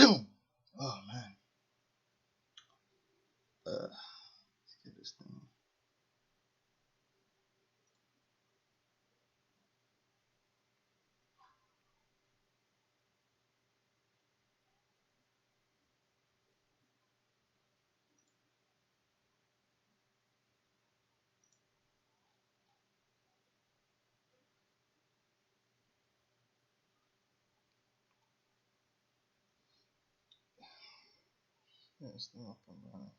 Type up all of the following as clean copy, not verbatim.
Oh man. Let's get this thing. Get this thing up and running.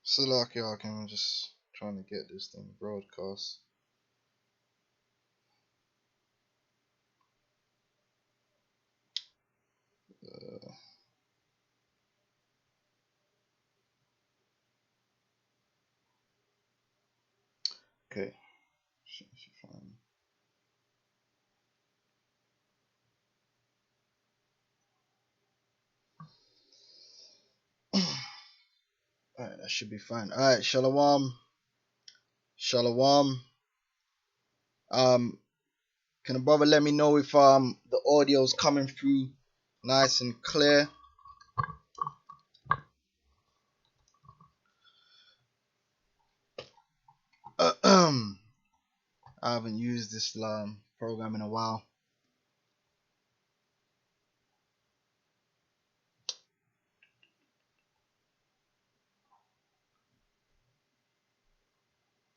So like, I'm just trying to get this thing broadcast. Okay. Should fine. Alright, that should be fine. Alright, Shalom. Shalom. Can a brother let me know if the audio's coming through nice and clear? I haven't used this program in a while.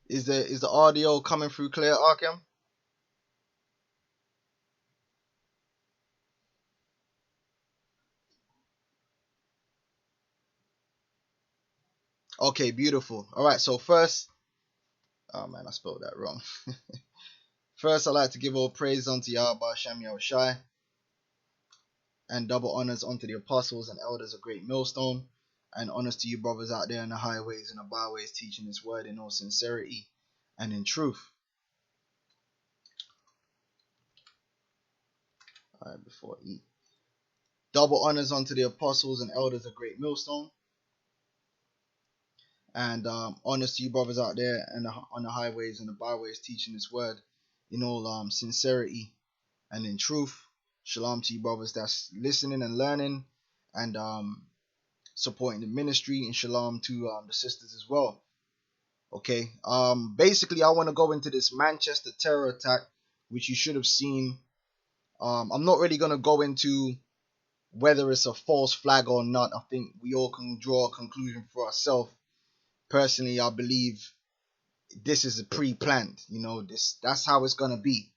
Is the audio coming through clear, Arkham? Okay, beautiful. Alright, so first, oh man, I spelled that wrong. First, I'd like to give all praise unto Yahweh Shem Yahushai, and double honors unto the apostles and elders of Great Millstone, and honors to you brothers out there in the highways and the byways teaching this word in all sincerity and in truth. Alright, before I eat. Double honors unto the apostles and elders of Great Millstone, and honors to you brothers out there and on the highways and the byways teaching this word in all sincerity and in truth. Shalom to you brothers that's listening and learning and supporting the ministry, and shalom to the sisters as well. Okay, basically I want to go into this Manchester terror attack, which you should have seen. I'm not really going to go into whether it's a false flag or not. I think we all can draw a conclusion for ourselves. Personally, I believe this is a pre-planned. You know, that's how it's going to be.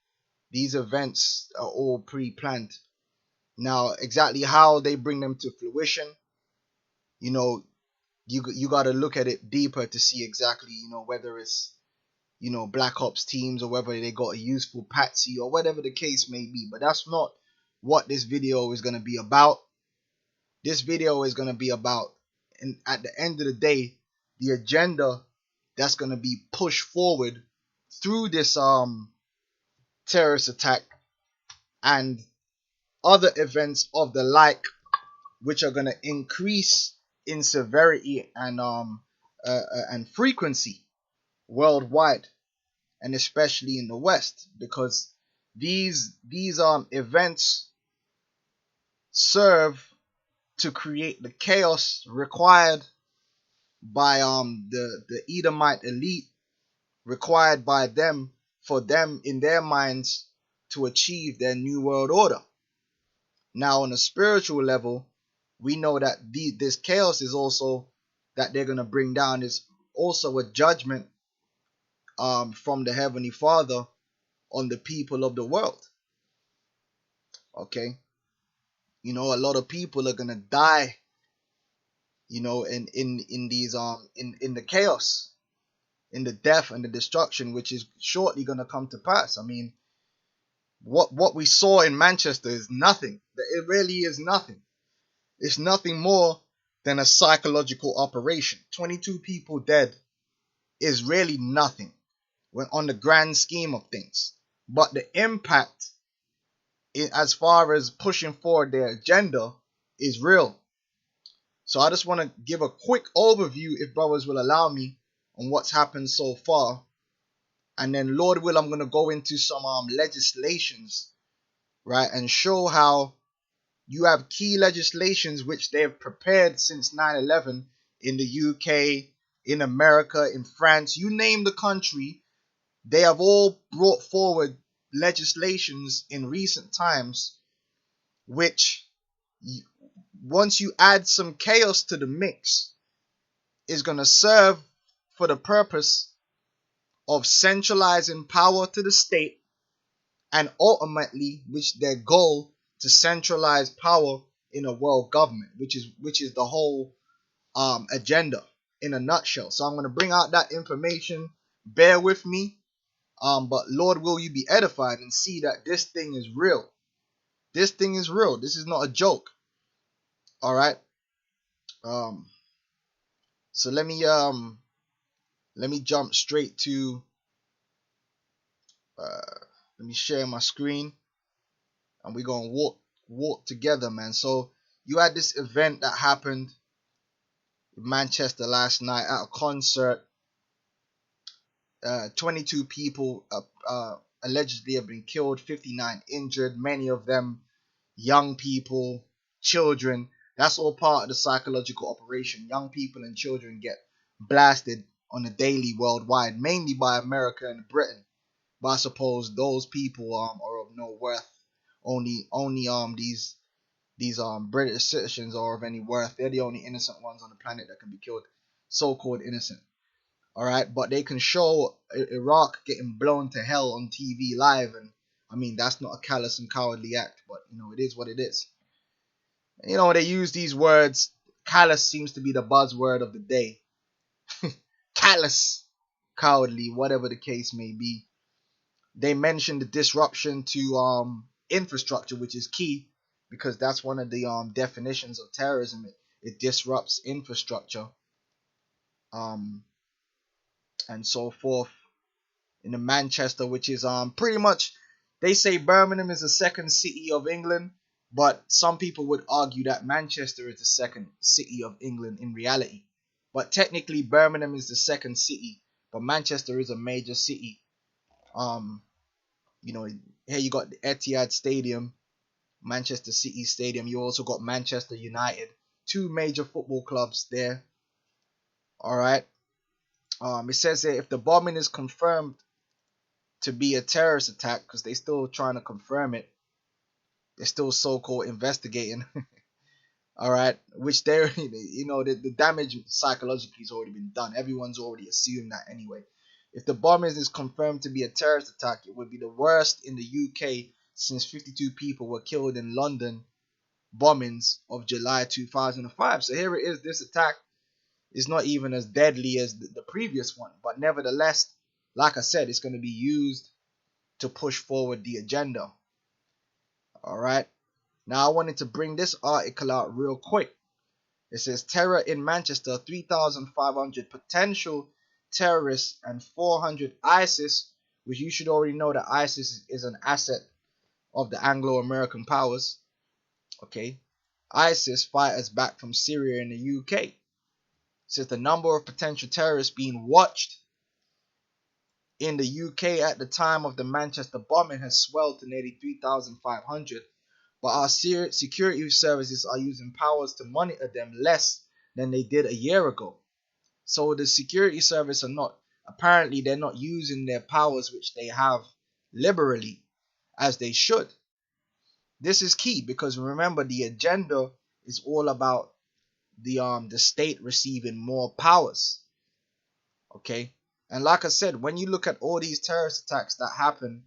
These events are all pre-planned. Now, exactly how they bring them to fruition, you know, you got to look at it deeper to see exactly, you know, whether it's, you know, Black Ops teams or whether they got a useful patsy or whatever the case may be. But that's not what this video is going to be about. This video is going to be about, and at the end of the day, the agenda that's going to be pushed forward through this terrorist attack and other events of the like, which are going to increase in severity and frequency worldwide, and especially in the West, because these events serve to create the chaos required by the Edomite elite, required by them for them in their minds to achieve their new world order. Now, on a spiritual level, we know that this chaos is also that they're going to bring down is also a judgment from the Heavenly Father on the people of the world. Okay, you know, a lot of people are going to die, you know, in these in the chaos, in the death and the destruction which is shortly going to come to pass. I mean, what we saw in Manchester is nothing. It really is nothing. It's nothing more than a psychological operation. 22 people dead is really nothing. when on the grand scheme of things. But the impact as far as pushing forward their agenda is real. So I just want to give a quick overview, if brothers will allow me, on what's happened so far. And then Lord will, I'm going to go into some legislations, right, and show how you have key legislations which they have prepared since 9/11 in the UK, in America, in France, you name the country. They have all brought forward legislations in recent times which, once you add some chaos to the mix, is going to serve for the purpose of centralizing power to the state, and ultimately, which their goal to centralize power in a world government, which is the whole agenda in a nutshell. So I'm going to bring out that information. Bear with me, but Lord, will you be edified and see that this thing is real. This thing is real. This is not a joke. All right. So let me jump straight to let me share my screen, and we're gonna walk together, man. So you had this event that happened in Manchester last night at a concert. 22 people allegedly have been killed, 59 injured, many of them young people, children. That's all part of the psychological operation. Young people and children get blasted on a daily worldwide, mainly by America and Britain. But I suppose those people are of no worth. Only these British citizens are of any worth. They're the only innocent ones on the planet that can be killed, so-called innocent. All right, but they can show Iraq getting blown to hell on TV live, and I mean that's not a callous and cowardly act, but it is what it is. They use these words. Callous seems to be the buzzword of the day. Callous, cowardly, whatever the case may be. They mentioned the disruption to infrastructure, which is key, because that's one of the definitions of terrorism. It disrupts infrastructure, and so forth. In the Manchester, which is pretty much, they say Birmingham is the second city of England, but some people would argue that Manchester is the second city of England in reality. But technically Birmingham is the second city, but Manchester is a major city. Here you got the Etihad Stadium, Manchester City Stadium. You also got Manchester United, two major football clubs there. All right. It says that if the bombing is confirmed to be a terrorist attack, because they're still trying to confirm it, they're still so-called investigating. All right, which they're the damage psychologically has already been done. Everyone's already assumed that anyway. If the bombing is confirmed to be a terrorist attack, it would be the worst in the UK since 52 people were killed in London bombings of July 2005. So here it is. This attack is not even as deadly as the previous one, but nevertheless, like I said, it's going to be used to push forward the agenda. All right. Now I wanted to bring this article out real quick. It says terror in Manchester, 3,500 potential terrorists and 400 ISIS, which you should already know that ISIS is an asset of the Anglo-American powers. Okay. ISIS fighters back from Syria in the UK. It says the number of potential terrorists being watched in the UK at the time of the Manchester bombing has swelled to nearly 3,500. But our security services are using powers to monitor them less than they did a year ago. So the security service they're not using their powers which they have liberally as they should. This is key because remember the agenda is all about the state receiving more powers. Okay? And like I said, when you look at all these terrorist attacks that happen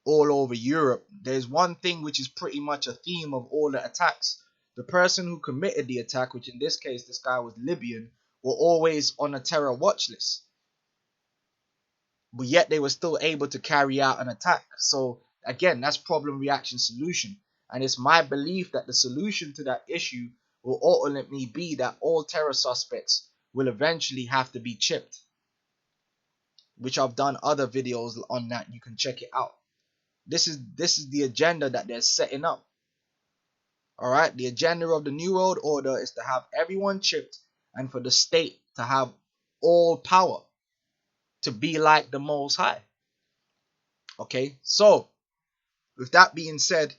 all over Europe, there's one thing which is pretty much a theme of all the attacks. The person who committed the attack, which in this case this guy was Libyan, were always on a terror watch list. But yet they were still able to carry out an attack. So again, that's problem, reaction, solution. And it's my belief that the solution to that issue will ultimately be that all terror suspects will eventually have to be chipped. which I've done other videos on that. You can check it out. This is the agenda that they're setting up. All right, the agenda of the New World Order is to have everyone chipped and for the state to have all power, to be like the Most High. Okay, so with that being said,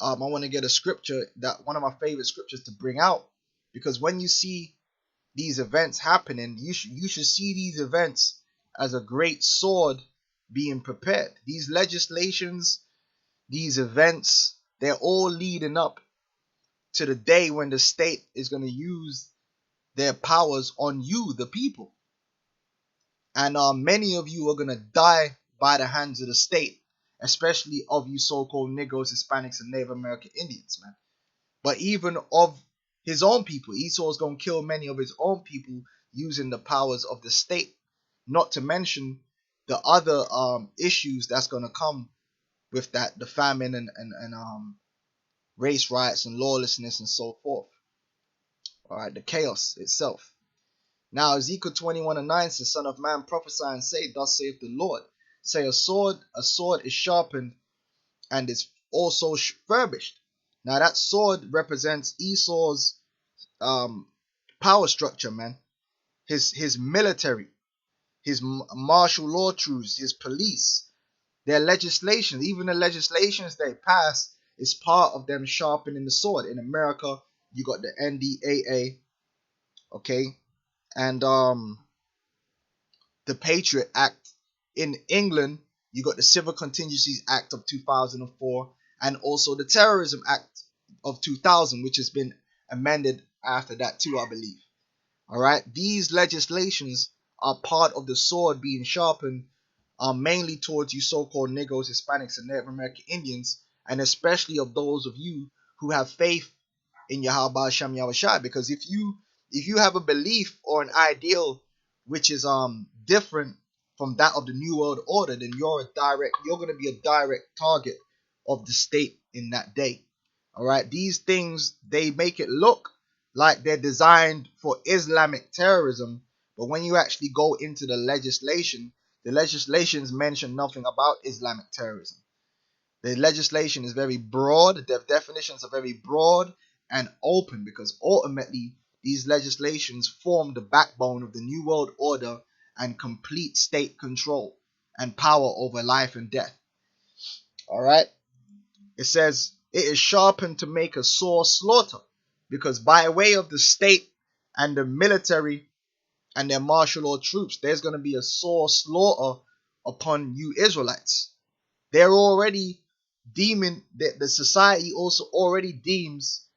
I want to get a scripture, that one of my favorite scriptures to bring out, because when you see these events happening, you should see these events as a great sword being prepared. These legislations, these events, they're all leading up to the day when the state is going to use their powers on you, the people. And many of you are going to die by the hands of the state, especially of you so-called Negroes, Hispanics, and Native American Indians, man. But even of his own people, Esau's going to kill many of his own people using the powers of the state. Not to mention the other issues that's going to come with that, the famine and race riots and lawlessness and so forth. All right, the chaos itself. Now Ezekiel 21:9 says, Son of man, prophesy and say, Thus saith the Lord. Say, a sword is sharpened and is also furbished. Now that sword represents Esau's power structure, man. His military, his martial law troops, his police, their legislation, even the legislations they pass is part of them sharpening the sword. In America, you got the NDAA, okay, and the Patriot Act. In England, you got the Civil Contingencies Act of 2004, and also the Terrorism Act of 2000, which has been amended after that too, I believe. All right, these legislations are part of the sword being sharpened, mainly towards you so-called Negroes, Hispanics, and Native American Indians, and especially of those of you who have faith in Yahweh Shem Yahushai. Because if you have a belief or an ideal which is different from that of the New World Order, then you're going to be a direct target of the state in that day. All right, these things, they make it look like they're designed for Islamic terrorism, but when you actually go into the legislations mention nothing about Islamic terrorism. The legislation is very broad. The definitions are very broad and open, because ultimately these legislations form the backbone of the New World Order and complete state control and power over life and death. All right, it says it is sharpened to make a sore slaughter, because by way of the state and the military and their martial law troops, there's going to be a sore slaughter upon you Israelites. They're already deeming that the society also already deems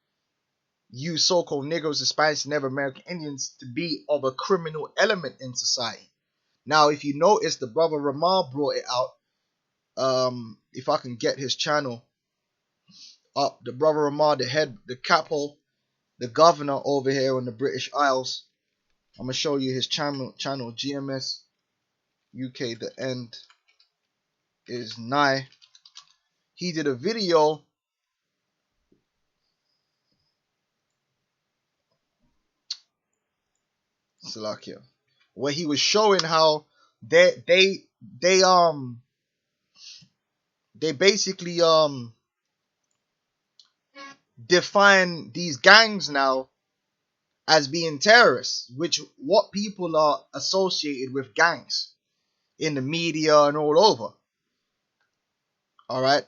you so-called Negroes, Hispanics, and Native American Indians to be of a criminal element in society. Now, if you notice, the brother Ramah brought it out. If I can get his channel up, the brother Ramah, the capo, the governor over here on the British Isles. I'm gonna show you his channel GMS UK. The end is nigh. He did a video Salakia, where he was showing how they basically define these gangs now as being terrorists, which what people are associated with gangs in the media and all over. All right,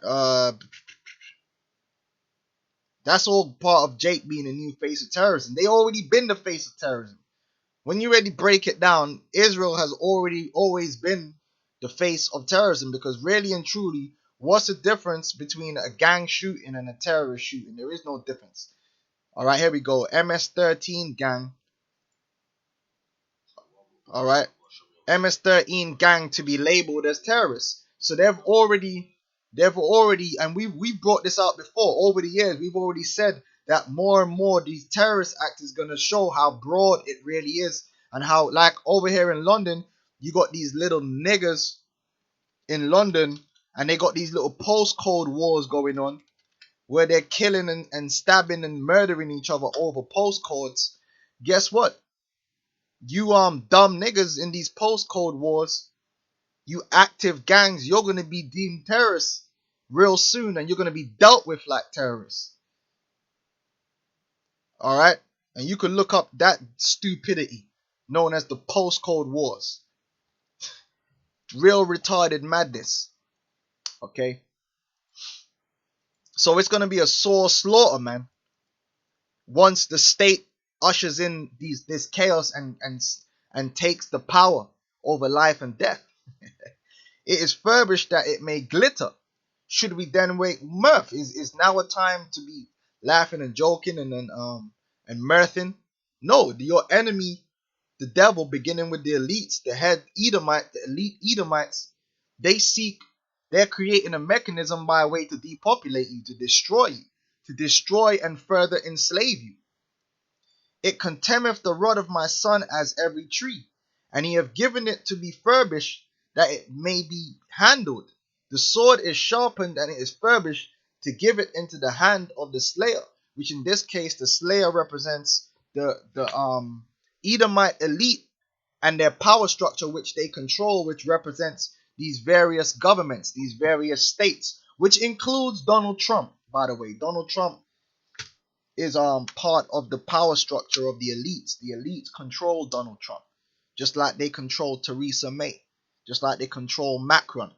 that's all part of Jake being a new face of terrorism. They already been the face of terrorism. When you really break it down, Israel has always been the face of terrorism, because really and truly, what's the difference between a gang shooting and a terrorist shooting? There is no difference. All right, here we go. MS-13 gang. All right, MS-13 gang to be labeled as terrorists. So they've already, and we brought this out before over the years. We've already said that more and more these terrorist acts is going to show how broad it really is, and how, like over here in London, you got these little niggas in London, and they got these little postcode wars going on, where they're killing and stabbing and murdering each other over postcodes. Guess what? You dumb niggas in these postcode wars, You active gangs, you're going to be deemed terrorists real soon, and you're going to be dealt with like terrorists. Alright? And you can look up that stupidity known as the post-Cold Wars. Real retarded madness. Okay? So it's going to be a sore slaughter, man. Once the state ushers in this chaos and takes the power over life and death. It is furbished that it may glitter. Should we then wait mirth? Is now a time to be laughing and joking and mirthing? No, your enemy, the devil, beginning with the elites, the head Edomite, the elite Edomites, they're creating a mechanism by a way to depopulate you, to destroy and further enslave you. It contemneth the rod of my son as every tree, and he hath given it to be furbished, that it may be handled. The sword is sharpened, and it is furbished to give it into the hand of the slayer, which in this case the slayer represents the Edomite elite and their power structure which they control, which represents these various governments, these various states, which includes Donald Trump, by the way. Donald Trump is part of the power structure of the elites. The elites control Donald Trump, just like they control Theresa May, just like they control Macron.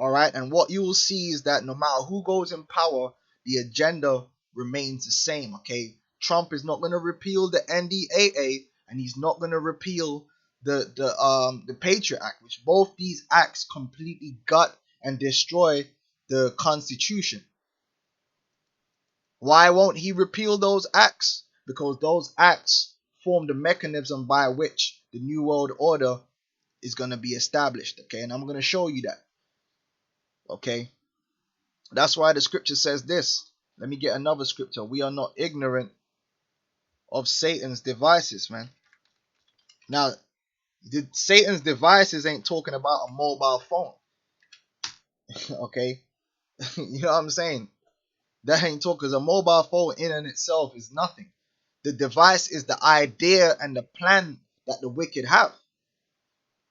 Alright, and what you will see is that no matter who goes in power, the agenda remains the same. Okay, Trump is not going to repeal the NDAA, and he's not going to repeal the Patriot Act, which both these acts completely gut and destroy the Constitution. Why won't he repeal those acts? Because those acts form the mechanism by which the New World Order is going to be established. Okay, and I'm going to show you that. Okay, that's why the scripture says this. Let me get another scripture. We are not ignorant of Satan's devices, man. Now, Satan's devices ain't talking about a mobile phone. Okay, you know what I'm saying? That ain't talking, because a mobile phone in and itself is nothing. The device is the idea and the plan that the wicked have.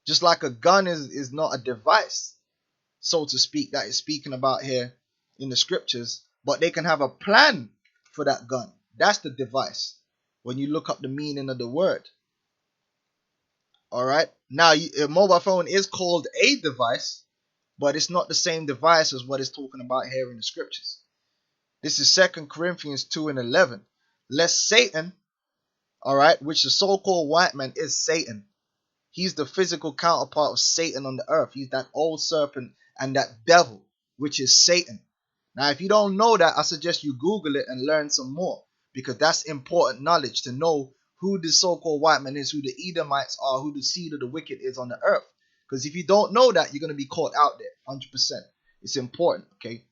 Just like a gun is not a device, so to speak, that is speaking about here in the scriptures, but they can have a plan for that gun. That's the device when you look up the meaning of the word. Alright, now a mobile phone is called a device, but it's not the same device as what it's talking about here in the scriptures. This is 2 Corinthians 2:11. Lest Satan, alright, which the so-called white man is Satan. He's the physical counterpart of Satan on the earth. He's that old serpent and that devil, which is Satan. Now, if you don't know that, I suggest you Google it and learn some more, because that's important knowledge to know who the so-called white man is, who the Edomites are, who the seed of the wicked is on the earth. Because if you don't know that, you're going to be caught out there, 100%. It's important, okay?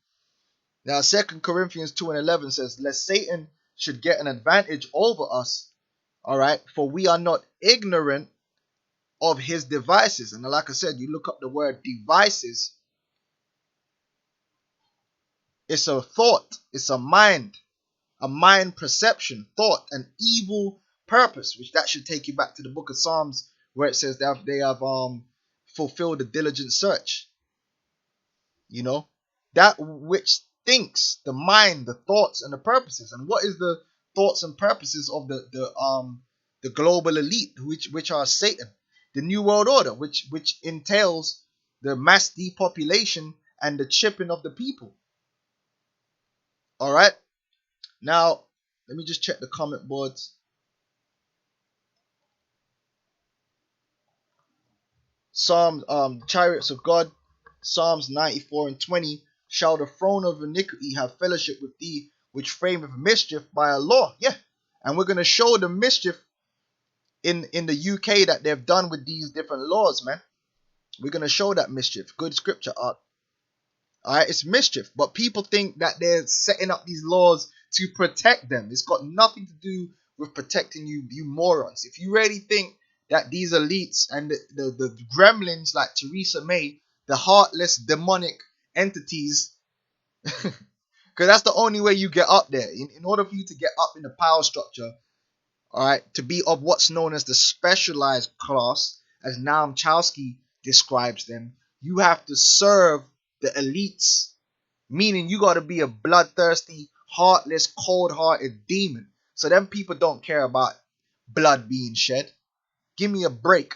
Now, 2 Corinthians 2:11 says, lest Satan should get an advantage over us, alright, for we are not ignorant of his devices. And like I said, you look up the word devices, it's a thought, it's a mind perception, thought, an evil purpose, which that should take you back to the book of Psalms, where it says that they have fulfilled the diligent search. You know, that which thinks, the mind, the thoughts, and the purposes. And what is the thoughts and purposes of the global elite, which are Satan? The New World Order, which entails the mass depopulation and the chipping of the people. All right. Now, let me just check the comment boards. Psalms, Chariots of God, Psalms 94:20. Shall the throne of iniquity have fellowship with thee, which frameth mischief by a law? Yeah, and we're gonna show the mischief in the UK that they've done with these different laws, man. We're gonna show that mischief. Good scripture art. Alright, it's mischief, but people think that they're setting up these laws to protect them. It's got nothing to do with protecting you, you morons. If you really think that these elites and the gremlins like Theresa May, the heartless demonic entities, because that's the only way you get up there. In order for you to get up in the power structure, alright, to be of what's known as the specialized class, as Noam Chomsky describes them. You have to serve the elites, meaning you got to be a bloodthirsty, heartless, cold-hearted demon. So them people don't care about blood being shed. Give me a break.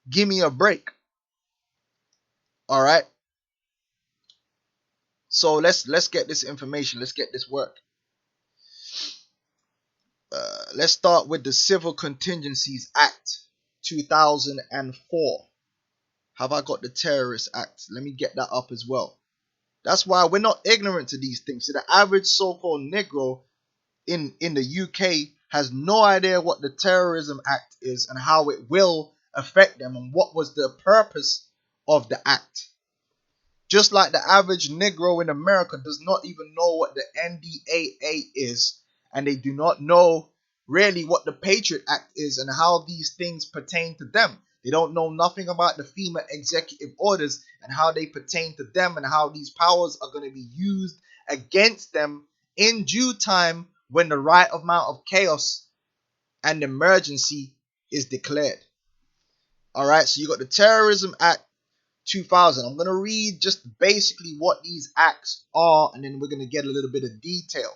Give me a break. All right. So let's get this information. Let's get this work. Let's start with the Civil Contingencies Act 2004. Have I got the Terrorist Act? Let me get that up as well. That's why we're not ignorant to these things. So the average so-called Negro in the UK has no idea what the Terrorism Act is and how it will affect them and what was the purpose of the act. Just like the average Negro in America does not even know what the NDAA is, and they do not know really what the Patriot Act is and how these things pertain to them. They don't know nothing about the FEMA executive orders and how they pertain to them and how these powers are going to be used against them in due time when the right amount of chaos and emergency is declared. All right, so you got the Terrorism Act 2000. I'm going to read just basically what these acts are, and then we're going to get a little bit of detail.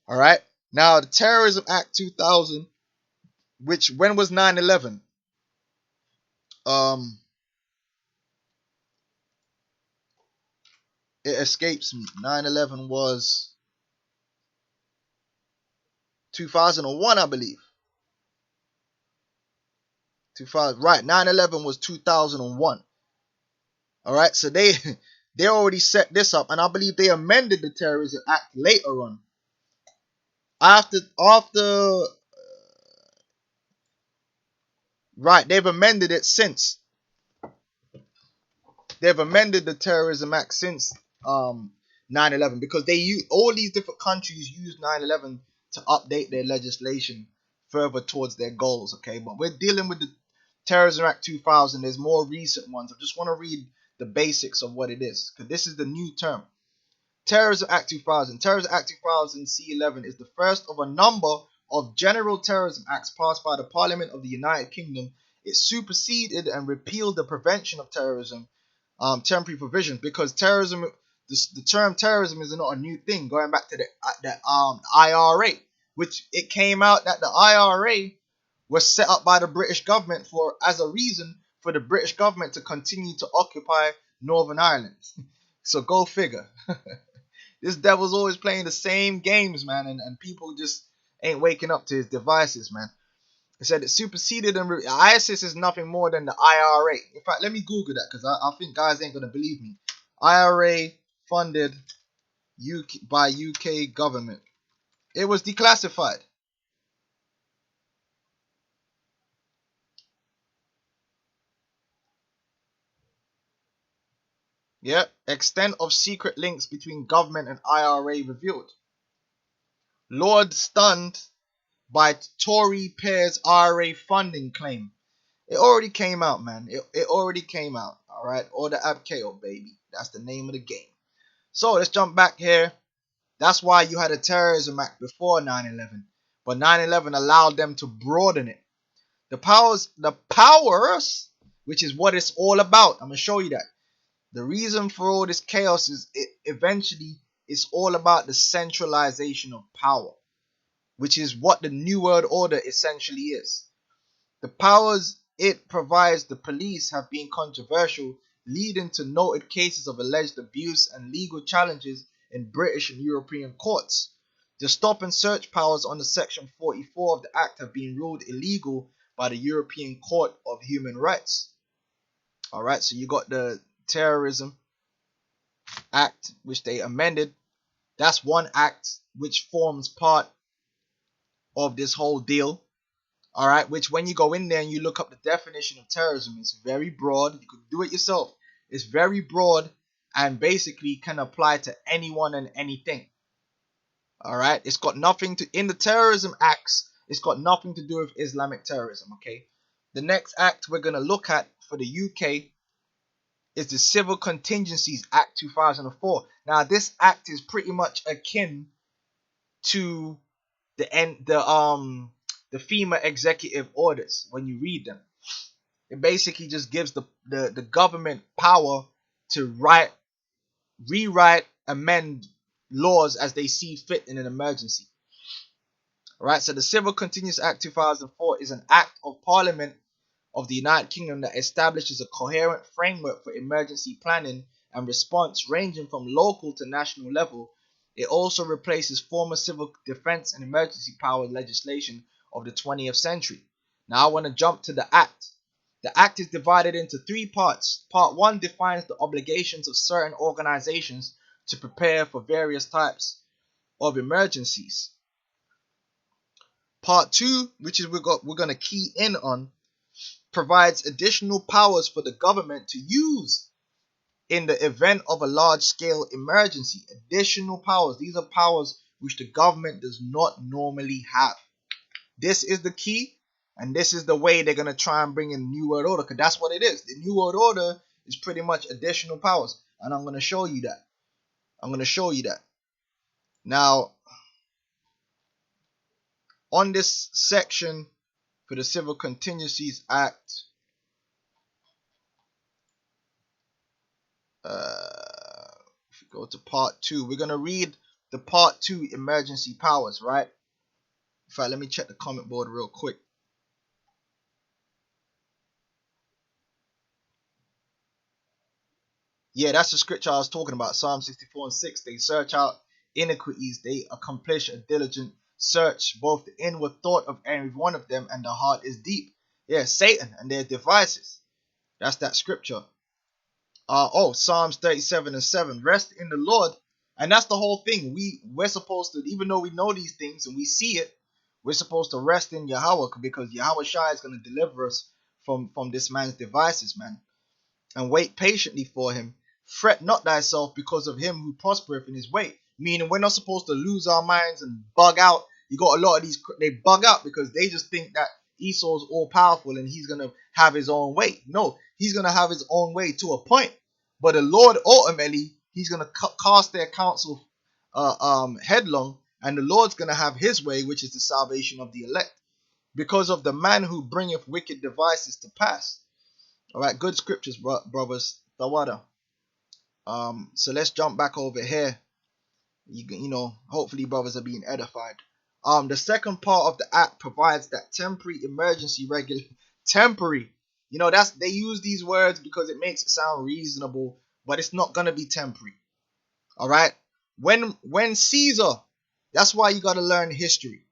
All right, now the Terrorism Act 2000, which, when was 9/11? It escapes me. 9/11 was 2001, I believe. 2000, right? 9/11 was 2001. All right, so they already set this up, and I believe they amended the Terrorism Act later on. Right, they've amended it since. They've amended the Terrorism Act since 9/11 because all these different countries use 9/11 to update their legislation further towards their goals. Okay, but we're dealing with the Terrorism Act 2000. There's more recent ones. I just want to read the basics of what it is because this is the new term. Terrorism Act 2000. Terrorism Act 2000 C11 is the first of a number of general terrorism acts passed by the Parliament of the United Kingdom. It superseded and repealed the Prevention of Terrorism temporary provisions because terrorism, the term terrorism is not a new thing. Going back to the IRA, which it came out that the IRA was set up by the British government as a reason for the British government to continue to occupy Northern Ireland. So go figure. This devil's always playing the same games, man, and people just ain't waking up to his devices, man. It said it superseded and ISIS is nothing more than the IRA. In fact, let me Google that because I think guys ain't gonna believe me. IRA funded by UK government. It was declassified. Yep. Extent of secret links between government and IRA revealed. Lord stunned by Tory pairs IRA funding claim. It already came out, man. It already came out. All right. Order Abkeo, baby. That's the name of the game. So let's jump back here. That's why you had a Terrorism Act before 9/11. But 9/11 allowed them to broaden it. The powers, which is what it's all about. I'm going to show you that. The reason for all this chaos is eventually it's all about the centralization of power, which is what the New World Order essentially is. The powers it provides the police have been controversial, leading to noted cases of alleged abuse and legal challenges in British and European courts. The stop and search powers under Section 44 of the Act have been ruled illegal by the European Court of Human Rights. Alright, so you got the Terrorism Act, which they amended. That's one act which forms part of this whole deal. Alright, which when you go in there and you look up the definition of terrorism, it's very broad. You could do it yourself. It's very broad and basically can apply to anyone and anything. Alright, it's got nothing to, in the terrorism acts, it's got nothing to do with Islamic terrorism, okay? The next act we're going to look at for the UK is the Civil Contingencies Act 2004. Now, this act is pretty much akin to the FEMA executive orders when you read them. It basically just gives the government power to rewrite, amend laws as they see fit in an emergency. Alright, so the Civil Continuous Act 2004 is an act of Parliament of the United Kingdom that establishes a coherent framework for emergency planning and response ranging from local to national level. It also replaces former civil defense and emergency power legislation of the 20th century. Now I want to jump to the Act. The Act is divided into 3 parts. Part 1 defines the obligations of certain organizations to prepare for various types of emergencies. Part 2, which is we're going to key in on, provides additional powers for the government to use in the event of a large-scale emergency. Additional powers. These are powers which the government does not normally have. This is the key, and this is the way they're going to try and bring in the New World Order, because that's what it is. The New World Order is pretty much additional powers, and I'm going to show you that. Now, on this section for the Civil Contingencies Act, if we go to part 2, we're going to read the part 2 emergency powers, right? In fact, let me check the comment board real quick. Yeah, that's the scripture I was talking about. Psalm 64:6. They search out iniquities. They accomplish a diligent search. Both the inward thought of every one of them and the heart is deep. Yeah, Satan and their devices. That's that scripture. Psalms 37:7. Rest in the Lord. And that's the whole thing. We're supposed to, even though we know these things and we see it, we're supposed to rest in Yahweh, because Yahweh Shai is going to deliver us from this man's devices, man. And wait patiently for him. Fret not thyself because of him who prospereth in his way. Meaning we're not supposed to lose our minds and bug out. You got a lot of these, they bug out because they just think that Esau's all powerful and he's going to have his own way. No, he's going to have his own way to a point. But the Lord ultimately, he's going to cast their counsel headlong, and the Lord's going to have his way, which is the salvation of the elect, because of the man who bringeth wicked devices to pass. All right, good scriptures, brothers. Tawada. So let's jump back over here. You know, hopefully brothers are being edified. The second part of the act provides that temporary emergency temporary. You know, they use these words because it makes it sound reasonable, but it's not gonna be temporary. All right. When Caesar, that's why you gotta learn history.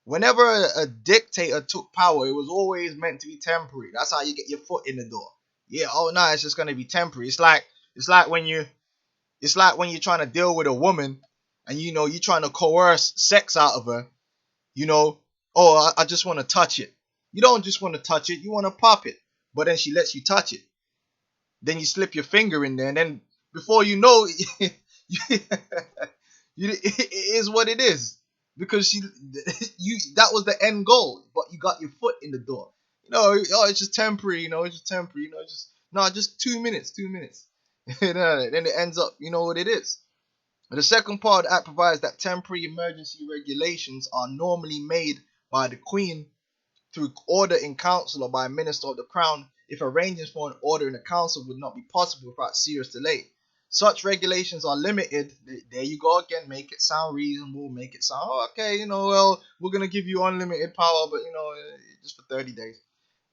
Whenever a dictator took power, it was always meant to be temporary. That's how you get your foot in the door. Yeah, oh no, it's just gonna be temporary. It's like when you're trying to deal with a woman and you know you're trying to coerce sex out of her. You know, oh, I just want to touch it. You don't just want to touch it, you want to pop it. But then she lets you touch it. Then you slip your finger in there, and then before you know it, it is what it is. Because that was the end goal, but you got your foot in the door. You know, oh, it's just temporary. You know, it's just temporary. You know, just 2 minutes. Then it ends up, you know what it is. The second part of the act provides that temporary emergency regulations are normally made by the Queen through order in council or by a minister of the crown if arrangements for an order in the council would not be possible without serious delay. Such regulations are limited. There you go again. Make it sound reasonable. Make it sound, oh, okay, you know, well, we're going to give you unlimited power, but, you know, just for 30 days.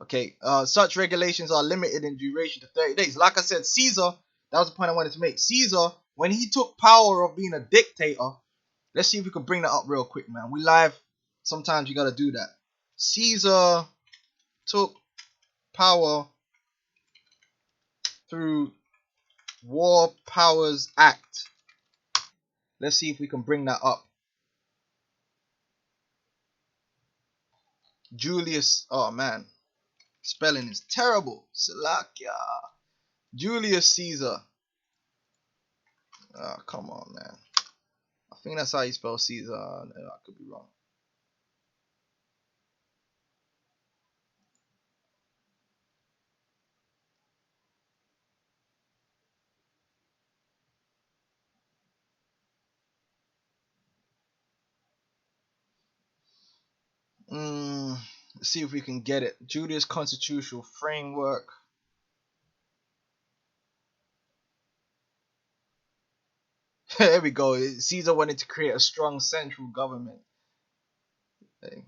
Okay, such regulations are limited in duration to 30 days. Like I said, Caesar, that was the point I wanted to make. Caesar, when he took power of being a dictator, let's see if we can bring that up real quick, man. We live. Sometimes you got to do that. Caesar took power through War Powers Act. Let's see if we can bring that up. Julius, oh man, spelling is terrible. Salakia. Julius Caesar. Oh, come on, man. I think that's how you spell Caesar. I could be wrong. see if we can get it. Julius constitutional framework. There we go. Caesar wanted to create a strong central government. Okay.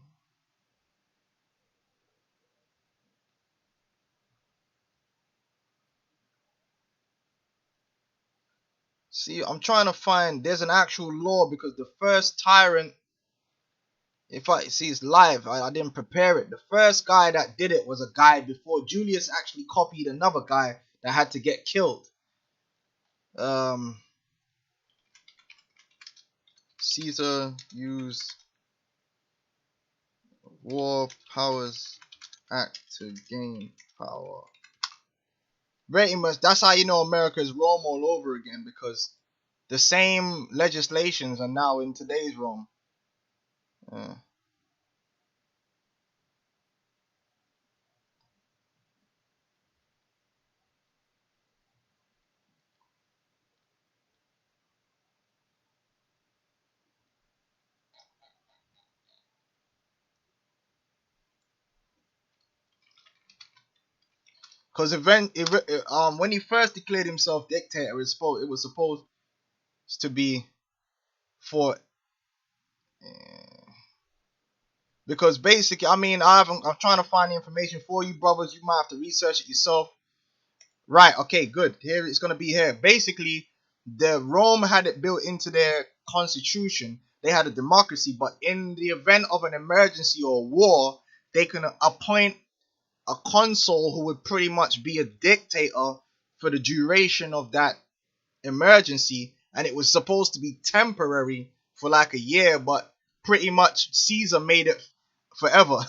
See, I'm trying to find, there's an actual law, because the first tyrant, if I see it's live, I didn't prepare it. The first guy that did it was a guy before Julius actually copied another guy that had to get killed. Caesar used War Powers Act to gain power. Pretty much, that's how you know America is Rome all over again, because the same legislations are now in today's Rome. Because when he first declared himself dictator, it was supposed to be for, because basically, I mean, I'm trying to find the information for you, brothers. You might have to research it yourself. Right? Okay, good. Here it's gonna be here. Basically, the Rome had it built into their constitution. They had a democracy, but in the event of an emergency or war, they can appoint a consul who would pretty much be a dictator for the duration of that emergency, and it was supposed to be temporary for like a year, but pretty much Caesar made it forever.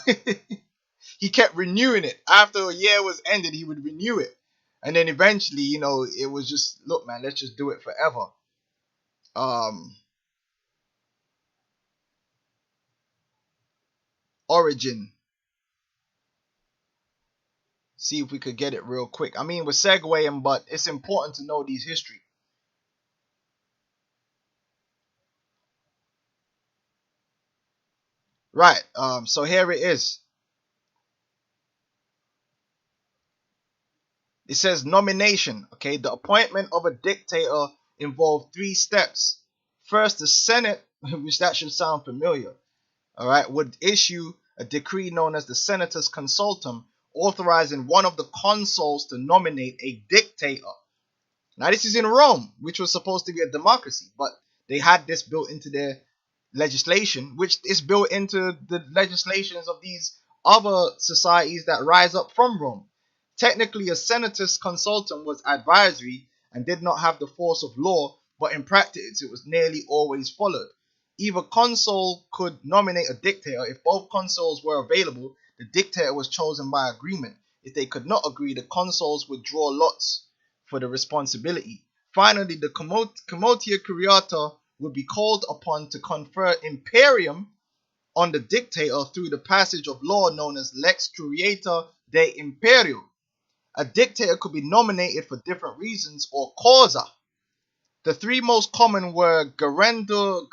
He kept renewing it. After a year was ended, he would renew it, and then eventually, it was just, look, man, let's just do it forever. Origin. See if we could get it real quick. I mean, we're segueing, but it's important to know these history. Right. So here it is. It says nomination. Okay, the appointment of a dictator involved 3 steps. First, the Senate, which that should sound familiar, all right, would issue a decree known as the Senatus Consultum, authorizing one of the consuls to nominate a dictator. Now, this is in Rome, which was supposed to be a democracy, but they had this built into their legislation, which is built into the legislations of these other societies that rise up from Rome. Technically, a senatus consultum was advisory and did not have the force of law, but in practice it was nearly always followed. Either consul could nominate a dictator. If both consuls were available, the dictator was chosen by agreement. If they could not agree, the consuls would draw lots for the responsibility. Finally, the commotia curiata would be called upon to confer imperium on the dictator through the passage of law known as Lex Curiata de Imperio. A dictator could be nominated for different reasons or causa. The 3 most common were gerendo,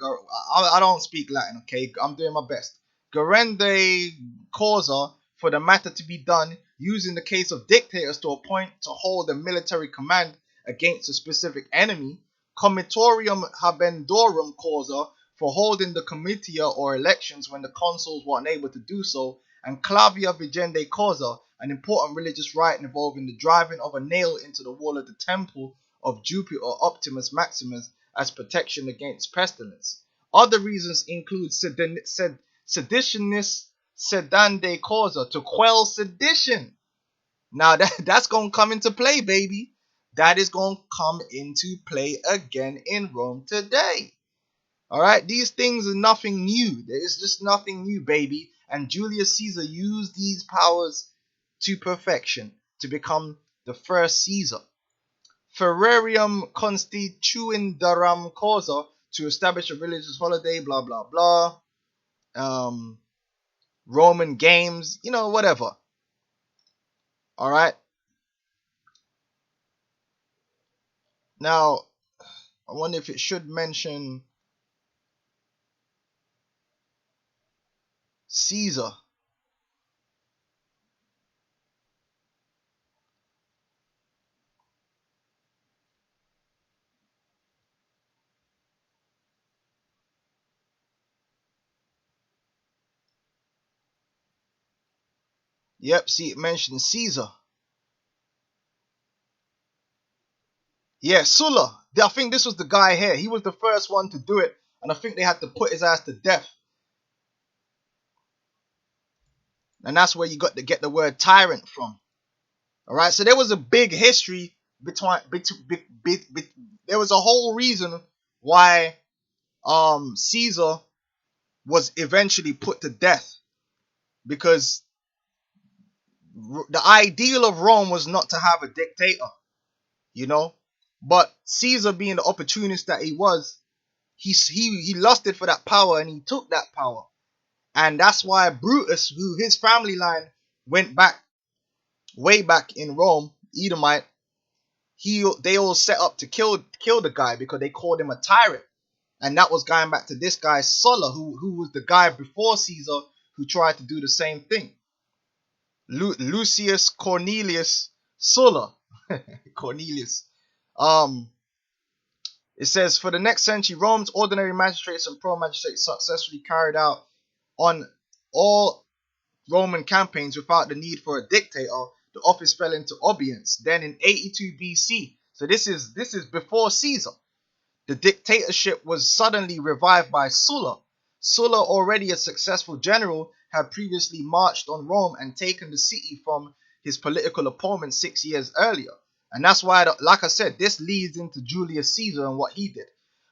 I don't speak Latin, okay? I'm doing my best. Gerende causa, for the matter to be done, used in the case of dictators to appoint to hold a military command against a specific enemy. Comitorium habendorum causa, for holding the comitia or elections when the consuls were unable to do so. And clavia vigende causa, an important religious rite involving the driving of a nail into the wall of the temple of Jupiter or Optimus Maximus as protection against pestilence. Other reasons include seditionis sedande causa, to quell sedition. Now that's going to come into play, baby. That is going to come into play again in Rome today. All right, these things are nothing new. There is just nothing new, baby. And Julius Caesar used these powers to perfection to become the first Caesar. Ferrarium constituendaram causa, to establish a religious holiday, blah blah blah. Roman games, whatever. All right. Now, I wonder if it should mention Caesar. Yep, see, it mentioned Caesar. Yeah, Sulla. I think this was the guy here. He was the first one to do it, and I think they had to put his ass to death. And that's where you got to get the word tyrant from. All right, so there was a big history between. There was a whole reason why Caesar was eventually put to death, because the ideal of Rome was not to have a dictator, you know. But Caesar, being the opportunist that he was, he lusted for that power, and he took that power. And that's why Brutus, who his family line went back, way back in Rome, Edomite, they all set up to kill the guy because they called him a tyrant. And that was going back to this guy Sulla, who was the guy before Caesar who tried to do the same thing. Lucius Cornelius Sulla. Cornelius. It says, for the next century, Rome's ordinary magistrates and pro-magistrates successfully carried out on all Roman campaigns without the need for a dictator. The office fell into obedience. Then in 82 BC, so this is before Caesar, the dictatorship was suddenly revived by Sulla. Sulla, already a successful general, had previously marched on Rome and taken the city from his political opponent 6 years earlier. And that's why, like I said, this leads into Julius Caesar and what he did.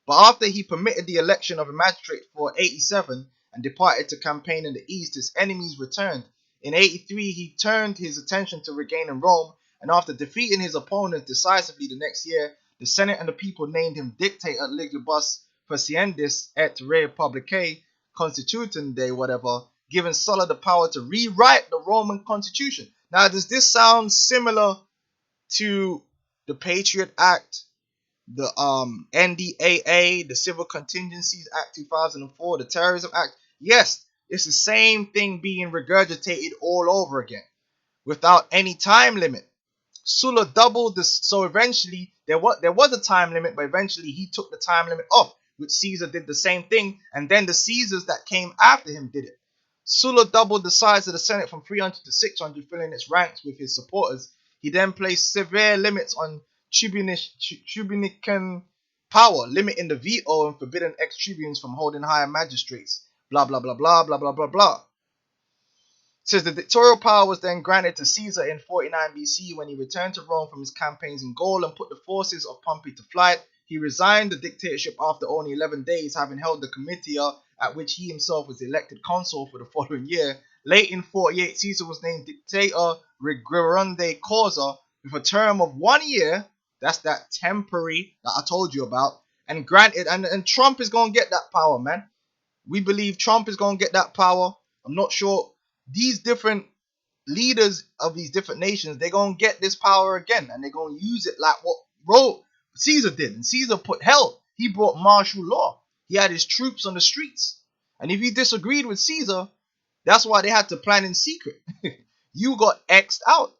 But after he permitted the election of a magistrate for 87 and departed to campaign in the east, his enemies returned. In 83, he turned his attention to regaining Rome, and after defeating his opponent decisively the next year, the Senate and the people named him Dictator Ligibus Faciendis et Republicae Constitutandi, whatever, giving Sulla the power to rewrite the Roman constitution. Now, does this sound similar to the Patriot Act, the NDAA, the Civil Contingencies Act 2004, the Terrorism Act? Yes, it's the same thing being regurgitated all over again without any time limit. Sulla doubled this, so eventually there was a time limit, but eventually he took the time limit off, which Caesar did the same thing, and then the Caesars that came after him did it. Sulla doubled the size of the Senate from 300 to 600, filling its ranks with his supporters. He then placed severe limits on tribunican power, limiting the veto and forbidding ex-tribunes from holding higher magistrates. Blah, blah, blah, blah, blah, blah, blah, blah. It says the dictatorial power was then granted to Caesar in 49 BC when he returned to Rome from his campaigns in Gaul and put the forces of Pompey to flight. He resigned the dictatorship after only 11 days, having held the comitia at which he himself was elected consul for the following year. Late in 48, Caesar was named Dictator Regrande Causa with a term of 1 year. That's that temporary that I told you about. And granted, and Trump is going to get that power, man. We believe Trump is going to get that power. I'm not sure. These different leaders of these different nations, they're going to get this power again. And they're going to use it like what Caesar did. And Caesar put hell. He brought martial law. He had his troops on the streets. And if you disagreed with Caesar, that's why they had to plan in secret. You got X'd out.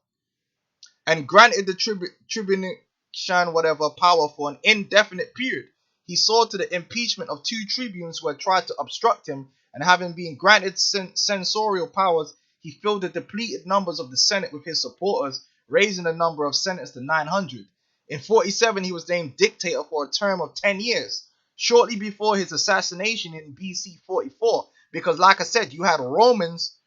And granted the tribunician whatever power for an indefinite period. He saw to the impeachment of 2 tribunes who had tried to obstruct him, and having been granted censorial powers, he filled the depleted numbers of the Senate with his supporters, raising the number of senators to 900. In 47, he was named dictator for a term of 10 years, shortly before his assassination in BC 44, because like I said, you had Romans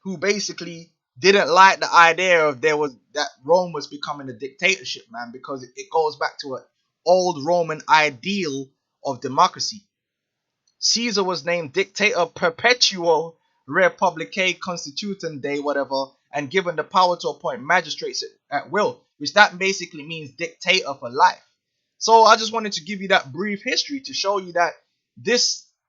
who basically didn't like the idea of that Rome was becoming a dictatorship, man, because it goes back to an old Roman ideal of democracy. Caesar was named Dictator Perpetuo Republicae Constitutandi, whatever, and given the power to appoint magistrates at will, which that basically means dictator for life. So I just wanted to give you that brief history to show you that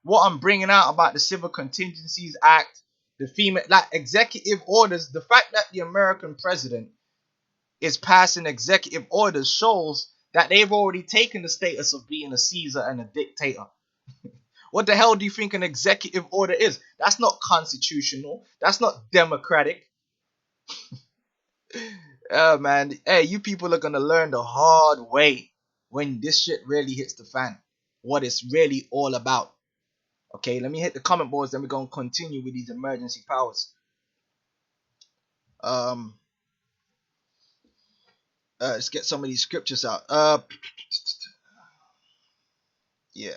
what I'm bringing out about the Civil Contingencies Act, the FEMA, like executive orders, the fact that the American president is passing executive orders shows that they've already taken the status of being a Caesar and a dictator. What the hell do you think an executive order is? That's not constitutional. That's not democratic. Man, hey, you people are going to learn the hard way when this shit really hits the fan. What it's really all about. Okay, let me hit the comment boards, then we're going to continue with these emergency powers. Um, let's get some of these scriptures out. Yeah.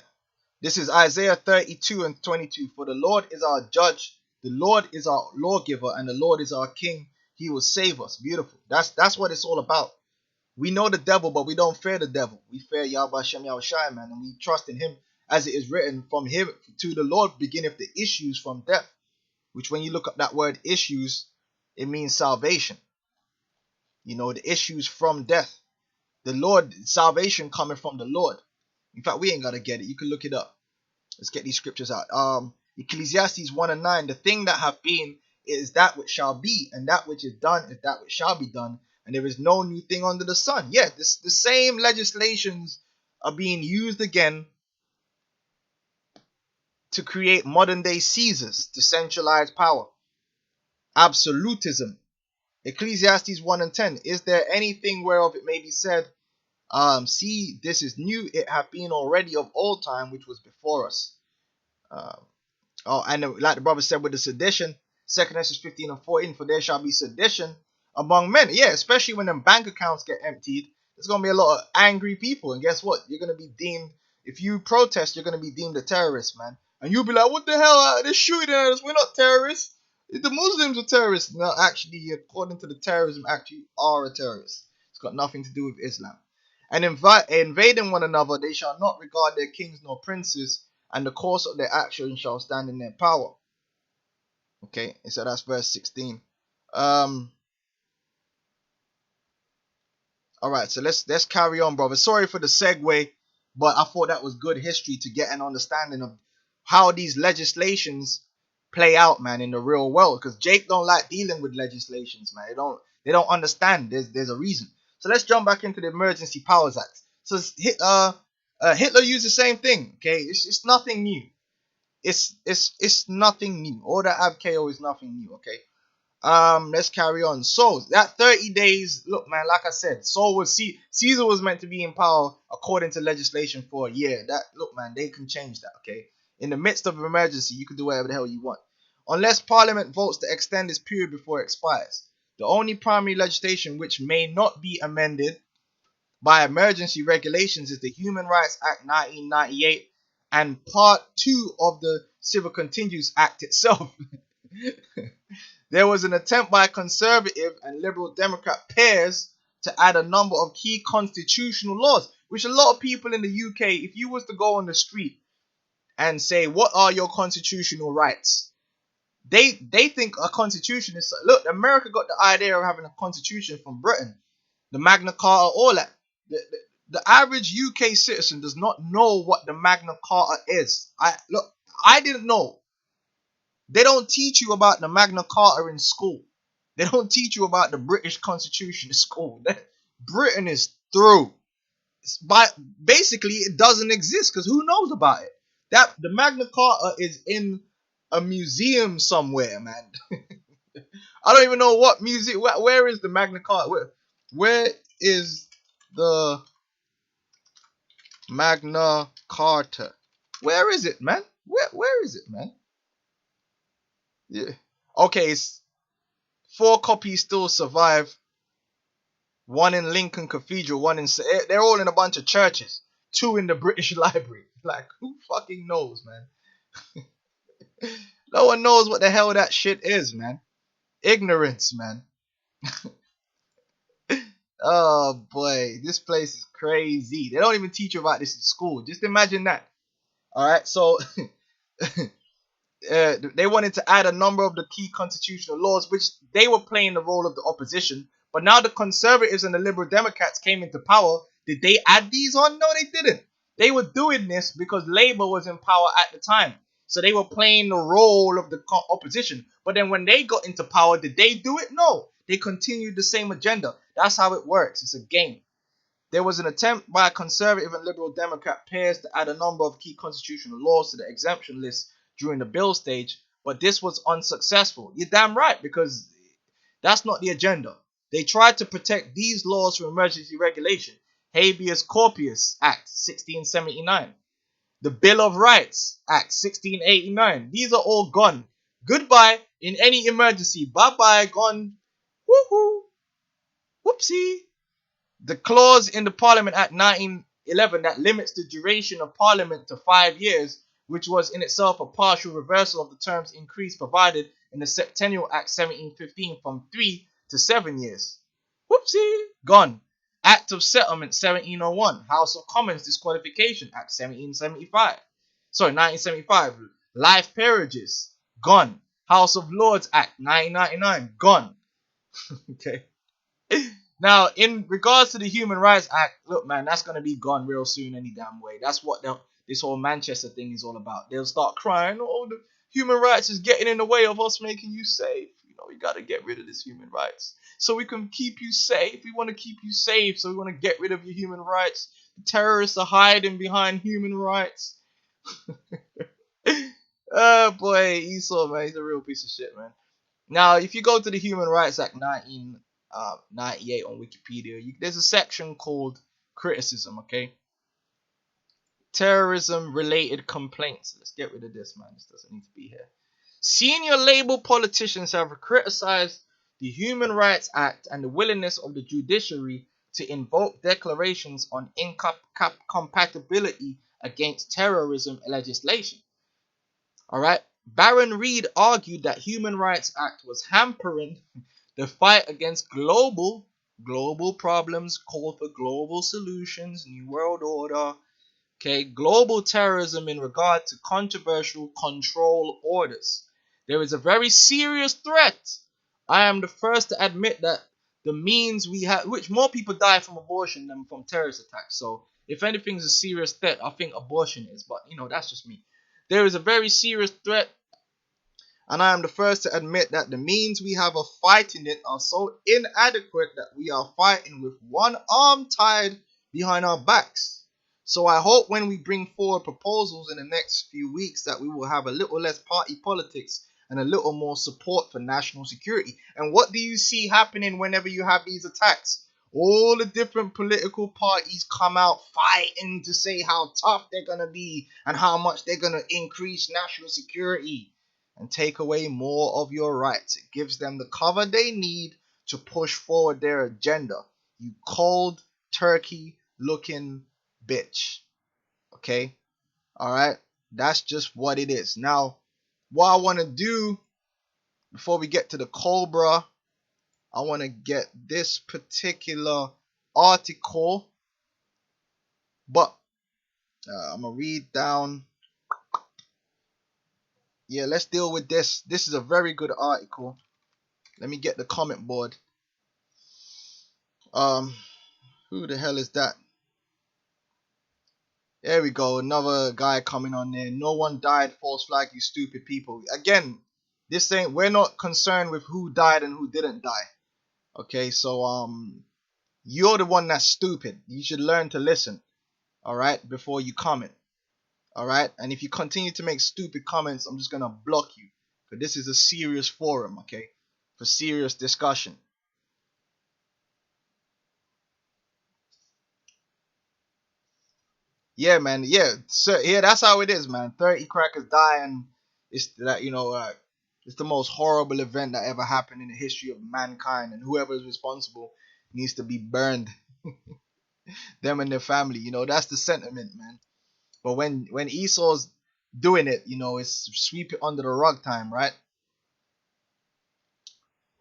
This is Isaiah 32 and 22. For the Lord is our judge, the Lord is our lawgiver, and the Lord is our king. He will save us. Beautiful. That's what it's all about. We know the devil, but we don't fear the devil. We fear Yahweh Hashem Yahushai, man, and we trust in him, as it is written, from him to the Lord beginneth the issues from death. Which, when you look up that word issues, it means salvation. You know, the issues from death. The Lord, salvation coming from the Lord. In fact, we ain't got to get it. You can look it up. Let's get these scriptures out. Ecclesiastes 1 and 9. The thing that hath been is that which shall be, and that which is done is that which shall be done. And there is no new thing under the sun. Yeah, the same legislations are being used again to create modern day Caesars, to centralize power. Absolutism. Ecclesiastes 1 and 10. Is there anything whereof it may be said, see, this is new, it hath been already of old time, which was before us. And like the brother said with the sedition, 2 Esdras 15 and 14, for there shall be sedition among men. Yeah, especially when them bank accounts get emptied, there's going to be a lot of angry people. And guess what? You're going to be deemed, if you protest, you're going to be deemed a terrorist, man. And you'll be like, what the hell? They're shooting at us. We're not terrorists. The Muslims are terrorists. No, actually, according to the Terrorism Act, you are a terrorist. It's got nothing to do with Islam. And invading one another, they shall not regard their kings nor princes, and the course of their action shall stand in their power. Okay, so that's verse 16. Alright, so let's carry on, brother. Sorry for the segue, but I thought that was good history to get an understanding of how these legislations play out, man, in the real world. Because Jake don't like dealing with legislations, man. They don't understand. There's a reason. So let's jump back into the Emergency Powers Act. So Hitler used the same thing. Okay, it's nothing new. It's nothing new. All that ABKO is nothing new. Okay. Let's carry on. So that 30 days. Look, man. Like I said, Caesar was meant to be in power according to legislation for a year. Look, man. They can change that. Okay. In the midst of an emergency, you can do whatever the hell you want, unless Parliament votes to extend this period before it expires. The only primary legislation which may not be amended by emergency regulations is the Human Rights Act 1998 and Part 2 of the Civil Contingence Act itself. There was an attempt by conservative and liberal Democrat pairs to add a number of key constitutional laws, which a lot of people in the UK, if you was to go on the street and say, what are your constitutional rights? They think a constitution is... Look, America got the idea of having a constitution from Britain. The Magna Carta, all that. The average UK citizen does not know what the Magna Carta is. I didn't know. They don't teach you about the Magna Carta in school. They don't teach you about the British Constitution in school. Britain is through. Basically, it doesn't exist because who knows about it? The Magna Carta is in a museum somewhere, man. I don't even know what museum. Where is the Magna Carta? Where is the Magna Carta? Where is it, man? Where is it, man? Yeah. Okay, 4 copies still survive. 1 in Lincoln Cathedral, 1 in... They're all in a bunch of churches. 2 in the British Library. Like, who fucking knows, man? No one knows what the hell that shit is, man. Ignorance, man. Oh, boy. This place is crazy. They don't even teach you about this in school. Just imagine that. Alright, so... they wanted to add a number of the key constitutional laws, which they were playing the role of the opposition. But now the conservatives and the liberal Democrats came into power. Did they add these on? No, they didn't. They were doing this because Labour was in power at the time. So they were playing the role of the opposition. But then when they got into power, did they do it? No. They continued the same agenda. That's how it works. It's a game. There was an attempt by conservative and liberal Democrat pairs to add a number of key constitutional laws to the exemption list during the bill stage, but this was unsuccessful. You're damn right, because that's not the agenda. They tried to protect these laws from emergency regulation. Habeas Corpus Act 1679. The Bill of Rights Act 1689. These are all gone. Goodbye in any emergency. Bye-bye, gone. Woohoo! Whoopsie! The clause in the Parliament Act 1911 that limits the duration of Parliament to 5 years, which was in itself a partial reversal of the terms increase provided in the Septennial Act 1715 from 3 to 7 years. Whoopsie! Gone. Act of Settlement 1701. House of Commons Disqualification Act 1975. Life peerages. Gone. House of Lords Act 1999. Gone. Okay. Now, in regards to the Human Rights Act, look, man, that's going to be gone real soon any damn way. That's what this whole Manchester thing is all about. They'll start crying, oh, the human rights is getting in the way of us making you safe. You know, we got to get rid of this human rights so we can keep you safe. We want to keep you safe, so we want to get rid of your human rights. The terrorists are hiding behind human rights. Oh, boy, Esau, man, he's a real piece of shit, man. Now, if you go to the Human Rights Act 1998 on Wikipedia, there's a section called criticism, okay? Terrorism-related complaints. Let's get rid of this, man. This doesn't need to be here. Senior Labour politicians have criticized the Human Rights Act and the willingness of the judiciary to invoke declarations on incompatibility against terrorism legislation. All right. Baron Reid argued that Human Rights Act was hampering the fight against global problems, called for global solutions, New World Order, okay, global terrorism in regard to controversial control orders. There is a very serious threat. I am the first to admit that the means we have, which more people die from abortion than from terrorist attacks. So if anything's a serious threat, I think abortion is. But, you know, that's just me. There is a very serious threat, and I am the first to admit that the means we have of fighting it are so inadequate that we are fighting with one arm tied behind our backs. So I hope when we bring forward proposals in the next few weeks that we will have a little less party politics and a little more support for national security. And what do you see happening whenever you have these attacks? All the different political parties come out fighting to say how tough they're going to be and how much they're going to increase national security and take away more of your rights. It gives them the cover they need to push forward their agenda. You cold turkey looking bitch. Okay? Alright? That's just what it is. Now, what I want to do before we get to the Cobra, I want to get this particular article, but I'm going to read down. Yeah, let's deal with this. This is a very good article. Let me get the comment board. Who the hell is that? There we go. Another guy coming on there. No one died. False flag, you stupid people. Again, this ain't. We're not concerned with who died and who didn't die. Okay, so you're the one that's stupid. You should learn to listen. All right, before you comment. All right, and if you continue to make stupid comments, I'm just gonna block you. But this is a serious forum, okay, for serious discussion. Yeah, man. Yeah, so yeah, that's how it is, man. 30 crackers die, and it's that, you know, it's the most horrible event that ever happened in the history of mankind, and whoever is responsible needs to be burned. Them and their family, you know, that's the sentiment, man. But when Esau's doing it, you know, it's sweep it under the rug time, right?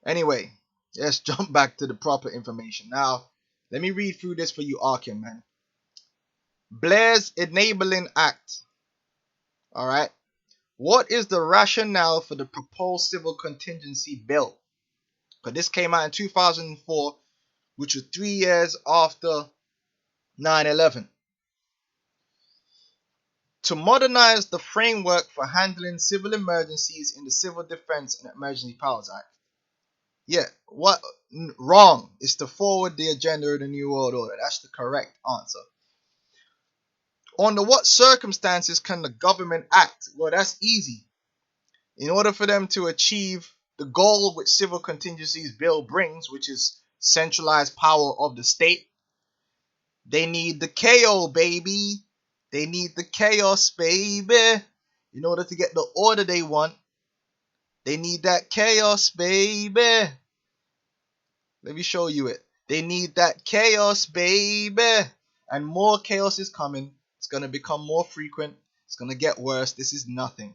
Anyway, let's jump back to the proper information. Now, let me read through this for you, Arkin, man. Blair's Enabling Act. All right. What is the rationale for the proposed civil contingency bill? Because this came out in 2004, which was 3 years after 9/11. To modernize the framework for handling civil emergencies in the Civil Defense and Emergency Powers Act. Yeah, what? Wrong. It's to forward the agenda of the New World Order. That's the correct answer. Under what circumstances can the government act? Well, that's easy. In order for them to achieve the goal which Civil Contingencies Bill brings, which is centralized power of the state, they need the KO, baby. They need the chaos, baby. In order to get the order they want, they need that chaos, baby. Let me show you it. They need that chaos, baby. And more chaos is coming. It's going to become more frequent. It's going to get worse. This is nothing.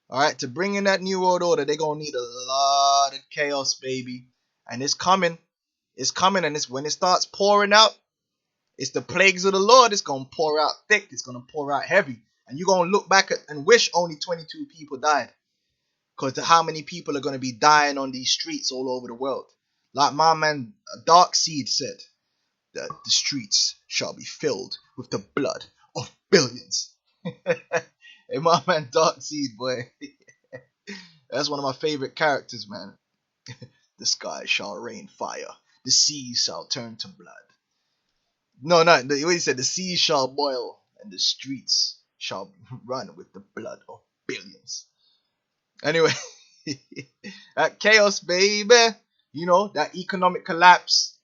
Alright, to bring in that new world order, they're going to need a lot of chaos, baby. And it's coming. It's coming. And it's when it starts pouring out, it's the plagues of the Lord. It's going to pour out thick. It's going to pour out heavy. And you're going to look back and wish only 22 people died. Because how many people are going to be dying on these streets all over the world? Like my man Darkseed said, that the streets shall be filled with the blood of billions. Hey, my man Darkseed, boy. That's one of my favorite characters, man. The sky shall rain fire. The seas shall turn to blood. No, the way he said, the seas shall boil and the streets shall run with the blood of billions. Anyway, that chaos, baby. You know, that economic collapse.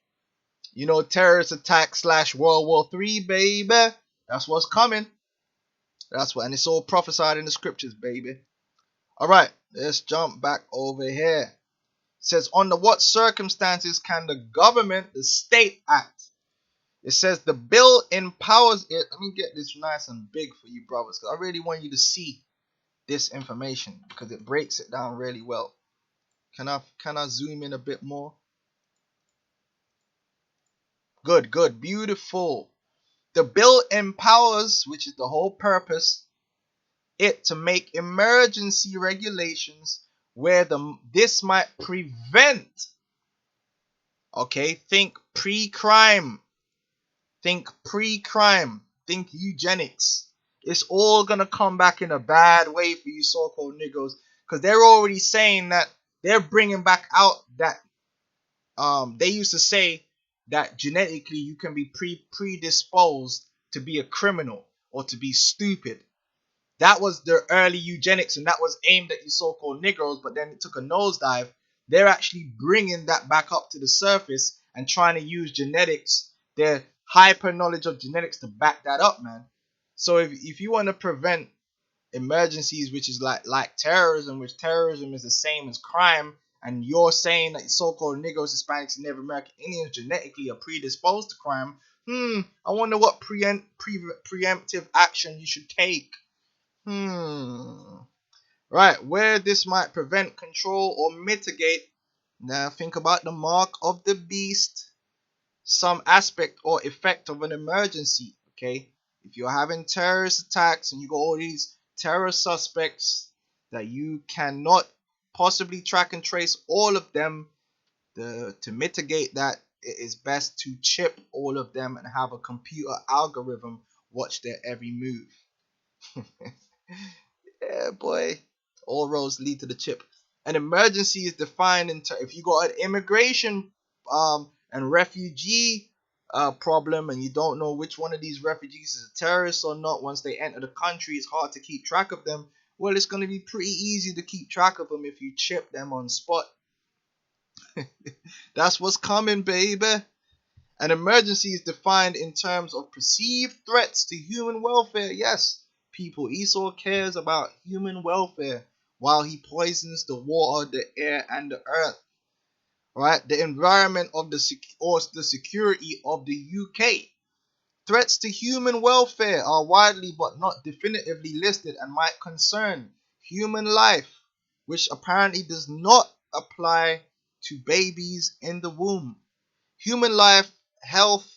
You know, terrorist attack / World War III, baby. That's what's coming. That's what, and it's all prophesied in the scriptures, baby. Alright, let's jump back over here. It says, under what circumstances can the government, the state, act? It says the bill empowers it. Let me get this nice and big for you, brothers, because I really want you to see this information because it breaks it down really well. Can I zoom in a bit more? Good, beautiful. The bill empowers, which is the whole purpose, it to make emergency regulations where this might prevent. Okay, think pre-crime. Think eugenics. It's all gonna come back in a bad way for you so-called niggas, because they're already saying that they're bringing back out that they used to say that genetically you can be predisposed to be a criminal or to be stupid. That was the early eugenics, and that was aimed at you so-called Negroes, but then it took a nosedive. They're actually bringing that back up to the surface and trying to use genetics, their hyper knowledge of genetics, to back that up, man. So if you want to prevent emergencies, which is like terrorism, which terrorism is the same as crime, and you're saying that so-called Negroes, Hispanics, and Native American Indians genetically are predisposed to crime, I wonder what preemptive action you should take. Right, where this might prevent, control, or mitigate. Now think about the mark of the beast. Some aspect or effect of an emergency. Okay, if you're having terrorist attacks and you got all these terror suspects that you cannot possibly track and trace all of them, to mitigate that, it is best to chip all of them and have a computer algorithm watch their every move. Yeah, boy. All roads lead to the chip. An emergency is defined in if you got an immigration and refugee problem, and you don't know which one of these refugees is a terrorist or not. Once they enter the country, it's hard to keep track of them. Well, it's going to be pretty easy to keep track of them if you chip them on spot. That's what's coming, baby. An emergency is defined in terms of perceived threats to human welfare. Yes, people, Esau cares about human welfare while he poisons the water, the air, and the earth. Right? The environment of the security of the UK. Threats to human welfare are widely but not definitively listed and might concern human life, which apparently does not apply to babies in the womb. Human life, health,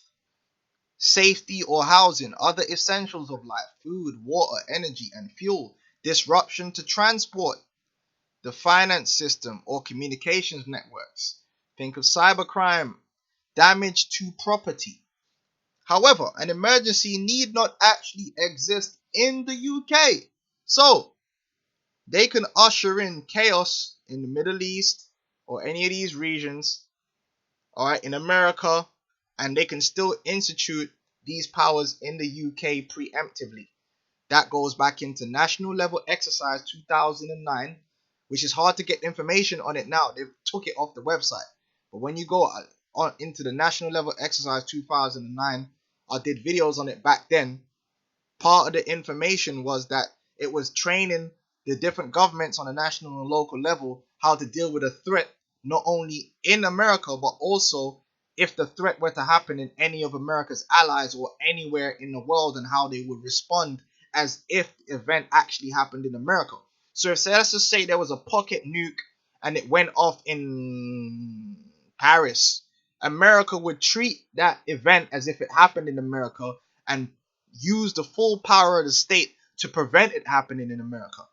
safety, or housing, other essentials of life, food, water, energy, and fuel, disruption to transport, the finance system, or communications networks. Think of cybercrime, damage to property. However, an emergency need not actually exist in the UK. So, they can usher in chaos in the Middle East or any of these regions, alright, in America, and they can still institute these powers in the UK preemptively. That goes back into National Level Exercise 2009, which is hard to get information on it now. They've took it off the website. But when you go on into the National Level Exercise 2009, I did videos on it back then. Part of the information was that it was training the different governments on a national and local level how to deal with a threat not only in America, but also if the threat were to happen in any of America's allies or anywhere in the world, and how they would respond as if the event actually happened in America. So if, say, let's just say there was a pocket nuke and it went off in Paris, America would treat that event as if it happened in America and use the full power of the state to prevent it happening in America.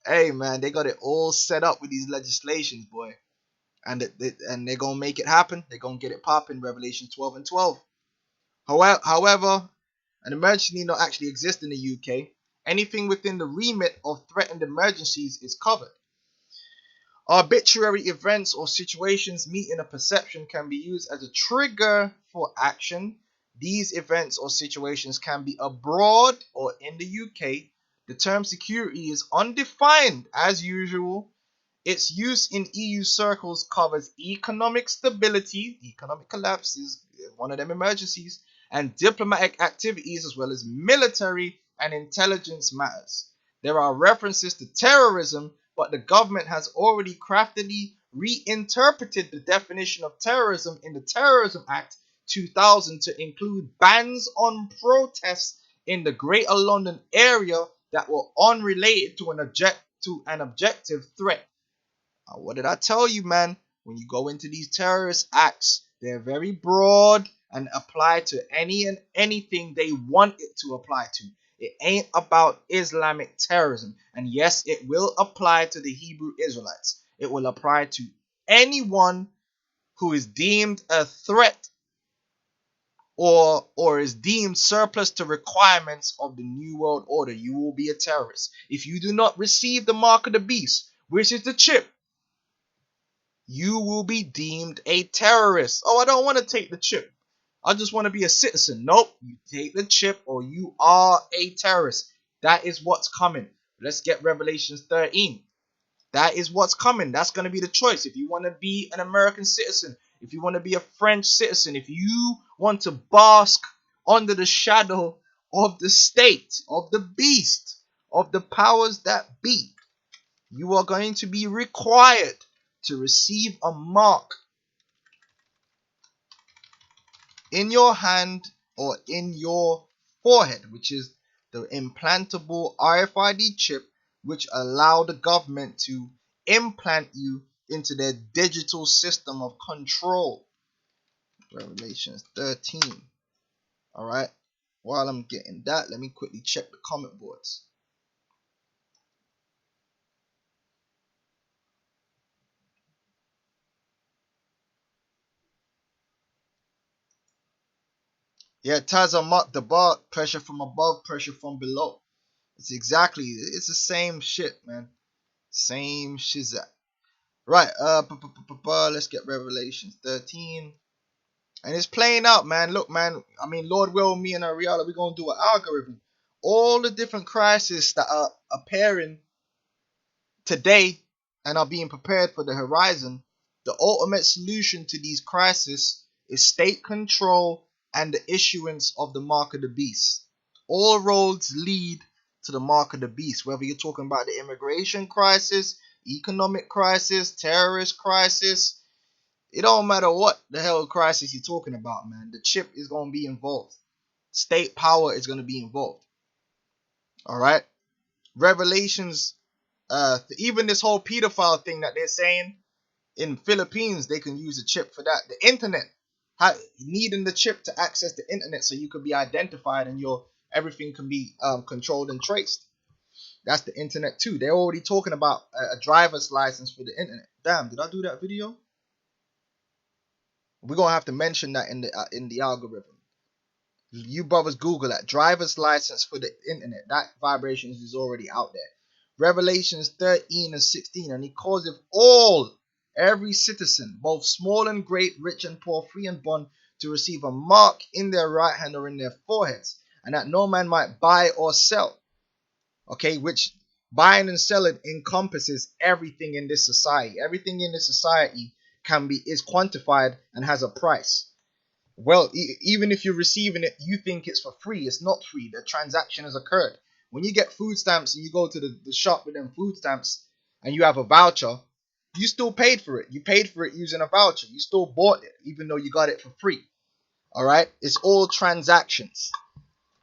Hey man, they got it all set up with these legislations, boy. And they're going to make it happen. They're going to get it popping. Revelation 12 and 12. However, an emergency need not actually exist in the UK. Anything within the remit of threatened emergencies is covered. Arbitrary events or situations meeting a perception can be used as a trigger for action. These events or situations can be abroad or in the UK. The term security is undefined as usual. Its use in EU circles covers economic stability, economic collapse is one of them emergencies, and diplomatic activities, as well as military and intelligence matters. There are references to terrorism, but the government has already craftily reinterpreted the definition of terrorism in the Terrorism Act 2000 to include bans on protests in the Greater London area that were unrelated to an objective threat. What did I tell you, man? When you go into these terrorist acts, they're very broad and apply to any and anything they want it to apply to. It ain't about Islamic terrorism. And yes, it will apply to the Hebrew Israelites. It will apply to anyone who is deemed a threat or is deemed surplus to requirements of the New World Order. You will be a terrorist. If you do not receive the mark of the beast, which is the chip, you will be deemed a terrorist. Oh, I don't want to take the chip. I just want to be a citizen. Nope. You take the chip or you are a terrorist. That is what's coming. Let's get Revelation 13. That is what's coming. That's going to be the choice. If you want to be an American citizen, if you want to be a French citizen, if you want to bask under the shadow of the state, of the beast, of the powers that be, you are going to be required to receive a mark in your hand or in your forehead, which is the implantable RFID chip, which allow the government to implant you into their digital system of control. Revelation 13. All right. While I'm getting that, let me quickly check the comment boards. Yeah, Taza marked the bar, pressure from above, pressure from below. It's the same shit, man. Same shizat. Right, let's get Revelation 13. And it's playing out, man. Look, man, I mean, Lord will, me and Ariella, we're going to do an algorithm. All the different crises that are appearing today and are being prepared for the horizon, the ultimate solution to these crises is state control and the issuance of the mark of the beast. All roads lead to the mark of the beast, whether you're talking about the immigration crisis, economic crisis, terrorist crisis. It don't matter what the hell crisis you're talking about, man. The chip is going to be involved. State power is going to be involved. All right. Revelations, even this whole pedophile thing that they're saying in Philippines, they can use a chip for that. The internet, needing the chip to access the internet so you could be identified and everything can be controlled and traced. That's the internet too. They're already talking about a driver's license for the internet. Damn, did I do that video? We're gonna have to mention that in the algorithm. You brothers Google that driver's license for the internet. That vibration is already out there. Revelations 13 and 16, and he causeth every citizen, both small and great, rich and poor, free and bond, to receive a mark in their right hand or in their foreheads, and that no man might buy or sell. Okay, which buying and selling encompasses everything in this society. Everything in this society is quantified and has a price. Well, even if you're receiving it, you think it's for free. It's not free. The transaction has occurred. When you get food stamps and you go to the shop with them food stamps and you have a voucher, you still paid for it. You paid for it using a voucher. You still bought it, even though you got it for free. All right? It's all transactions.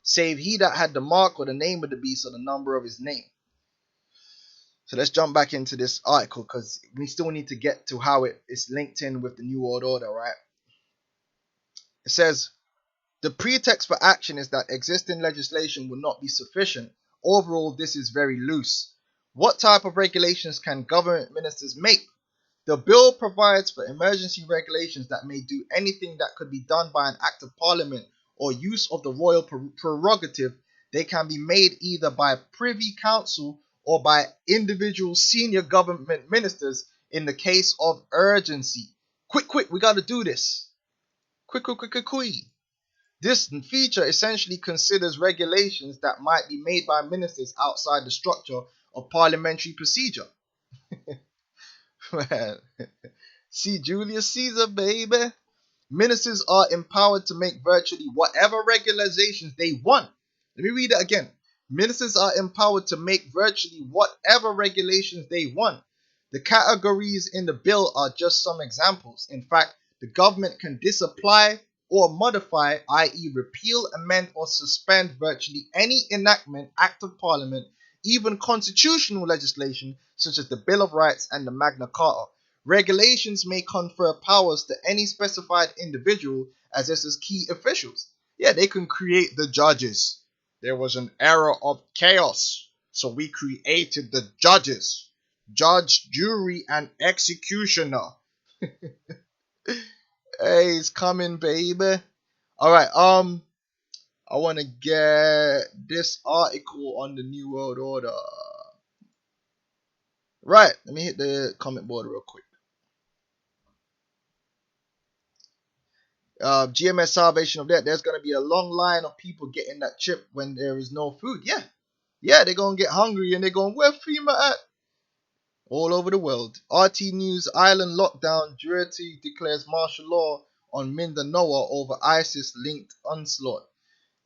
Save he that had the mark or the name of the beast or the number of his name. So let's jump back into this article because we still need to get to how it is linked in with the New World Order, right? It says, the pretext for action is that existing legislation will not be sufficient. Overall, this is very loose. What type of regulations can government ministers make? The bill provides for emergency regulations that may do anything that could be done by an act of parliament or use of the royal prerogative. They can be made either by Privy Council or by individual senior government ministers in the case of urgency. Quick, we got to do this. Quick. This feature essentially considers regulations that might be made by ministers outside the structure of parliamentary procedure. Man. See Julius Caesar, baby. Ministers are empowered to make virtually whatever regulations they want. Let me read it again. Ministers are empowered to make virtually whatever regulations they want. The categories in the bill are just some examples. In fact, the government can disapply or modify, i.e. repeal, amend, or suspend virtually any enactment, act of parliament, even constitutional legislation such as the Bill of Rights and the Magna Carta. Regulations may confer powers to any specified individual as this is key officials. Yeah, they can create the judges. There was an era of chaos, so we created the judges. Judge, jury, and executioner. Hey, it's coming, baby. Alright, I want to get this article on the New World Order. Right, let me hit the comment board real quick. GMS Salvation of Death. There's going to be a long line of people getting that chip when there is no food. Yeah, they're going to get hungry and they're going, where FEMA at? All over the world. RT News, island lockdown. Jury declares martial law on Mindanao over ISIS-linked onslaught.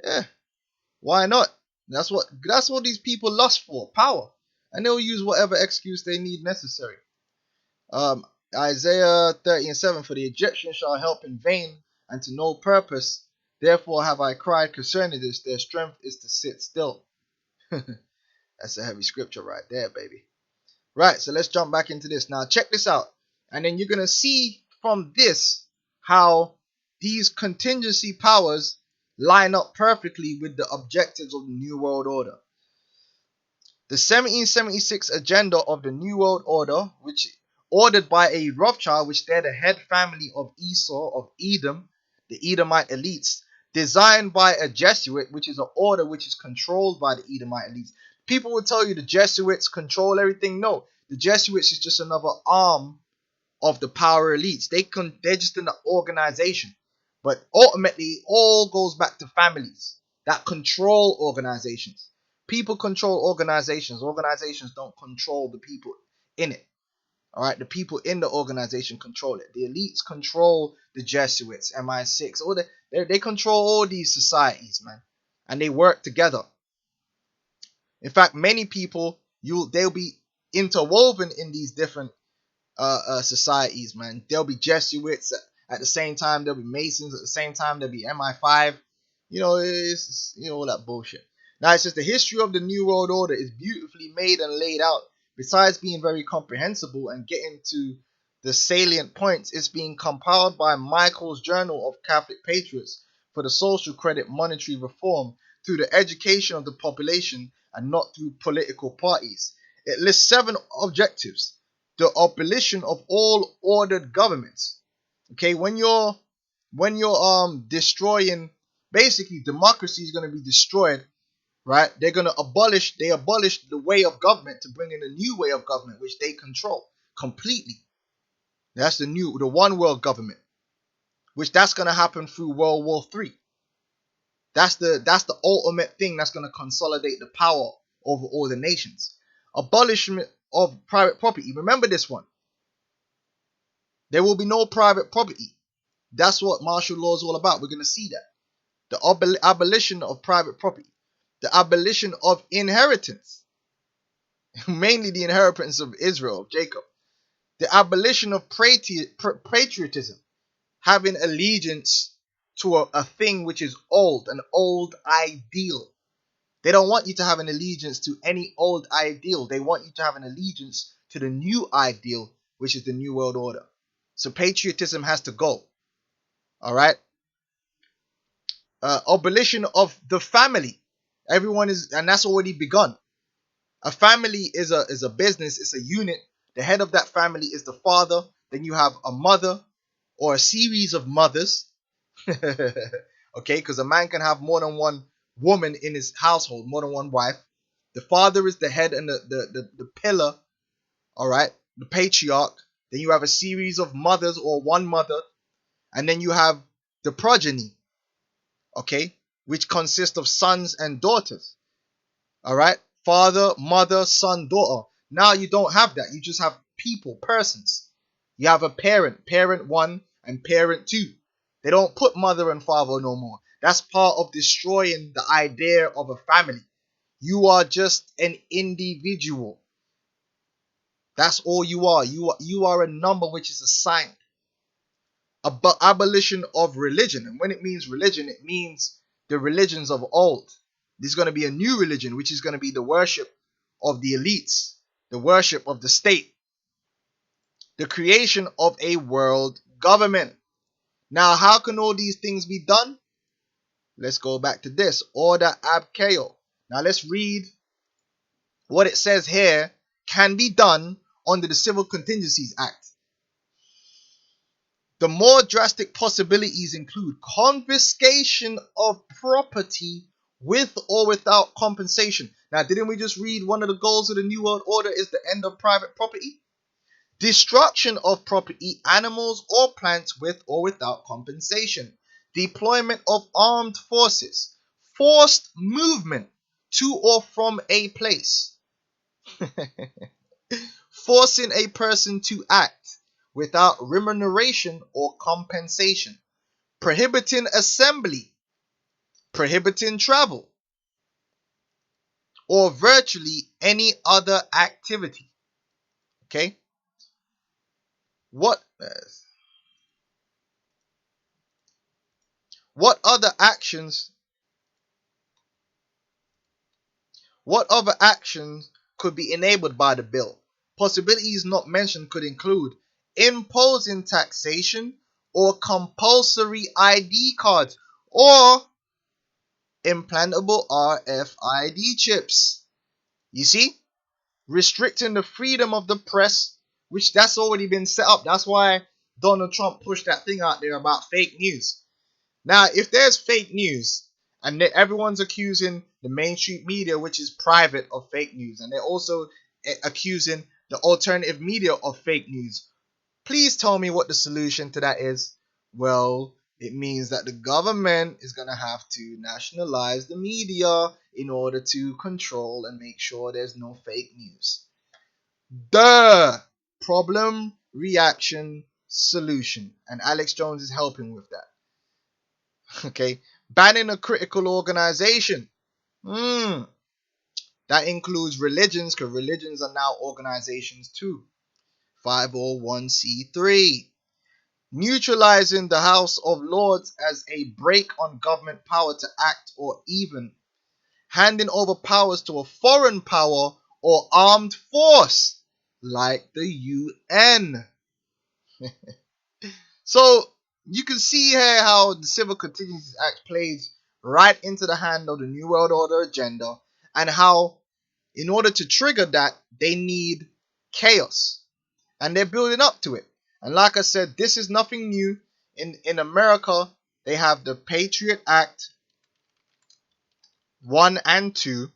Yeah, why not? That's what these people lust for, power. And they'll use whatever excuse they need necessary. Isaiah 30:7, for the Egyptians shall help in vain and to no purpose. Therefore have I cried concerning this. Their strength is to sit still. That's a heavy scripture right there, baby. Right, so let's jump back into this. Now, check this out. And then you're going to see from this how these contingency powers line up perfectly with the objectives of the New World Order. The 1776 agenda of the New World Order, which ordered by a Rothschild, which they're the head family of Esau, of Edom, the Edomite elites, designed by a Jesuit, which is an order which is controlled by the Edomite elites. People will tell you the Jesuits control everything. No, the Jesuits is just another arm of the power elites. They're just an organization. But ultimately, it all goes back to families that control organizations. People control organizations. Organizations don't control the people in it. All right, the people in the organization control it. The elites control the Jesuits, MI6. They control all these societies, man, and they work together. In fact, many people they'll be interwoven in these different societies, man. There'll be Jesuits at the same time. There'll be Masons at the same time. There'll be MI5. It's all that bullshit. Now, it's just the history of the New World Order is beautifully made and laid out. Besides being very comprehensible and getting to the salient points, it's being compiled by Michael's Journal of Catholic Patriots for the social credit monetary reform through the education of the population and not through political parties. It lists 7 objectives. The abolition of all ordered governments. Okay, when you're destroying, basically democracy is going to be destroyed. Right? They abolish the way of government to bring in a new way of government, which they control completely. That's the one world government, which that's going to happen through World War III. That's the ultimate thing that's going to consolidate the power over all the nations. Abolishment of private property. Remember this one. There will be no private property. That's what martial law is all about. We're going to see that. The abolition of private property. The abolition of inheritance. Mainly the inheritance of Israel, of Jacob. the abolition of patriotism, having allegiance to a thing which is old, an old ideal. They don't want you to have an allegiance to any old ideal. They want you to have an allegiance to the new ideal, which is the New World Order. So patriotism has to go. All right. Abolition of the family. Everyone is, and that's already begun. A family is a business. It's a unit. The head of that family is the father. Then you have a mother or a series of mothers. Okay, because a man can have more than one woman in his household, more than one wife. The father is the head and the pillar. All right, the patriarch. Then you have a series of mothers or one mother, and then you have the progeny. Okay, which consists of sons and daughters. All right, father, mother, son, daughter. Now you don't have that. You just have people, persons. You have a parent, parent 1 and parent 2. They don't put mother and father no more. That's part of destroying the idea of a family. You are just an individual. That's all you are. You are a number which is assigned. Abolition of religion. And when it means religion, it means the religions of old. There's going to be a new religion, which is going to be the worship of the elites, the worship of the state, the creation of a world government. Now, how can all these things be done? Let's go back to this. Order ab chaos. Now, let's read what it says here can be done under the Civil Contingencies Act. The more drastic possibilities include confiscation of property with or without compensation. Now, didn't we just read one of the goals of the New World Order is the end of private property? Destruction of property, animals or plants with or without compensation. Deployment of armed forces. Forced movement to or from a place. Forcing a person to act without remuneration or compensation. Prohibiting assembly. Prohibiting travel. Or virtually any other activity. Okay? What other actions could be enabled by the bill? Possibilities not mentioned could include imposing taxation or compulsory ID cards or implantable RFID chips. You see? Restricting the freedom of the press, which that's already been set up. That's why Donald Trump pushed that thing out there about fake news. Now, if there's fake news and everyone's accusing the mainstream media, which is private, of fake news, and they're also accusing the alternative media of fake news, please tell me what the solution to that is. Well, it means that the government is going to have to nationalize the media in order to control and make sure there's no fake news. Duh! Problem, reaction, solution. And Alex Jones is helping with that. Okay. Banning a critical organization. That includes religions, because religions are now organizations too. 501c3. Neutralizing the House of Lords as a brake on government power to act, or even handing over powers to a foreign power or armed force like the UN. So you can see here how the Civil Contingencies Act plays right into the hand of the New World Order agenda, and how in order to trigger that they need chaos, and they're building up to it. And like I said, this is nothing new. In America, they have the Patriot Act 1 and 2.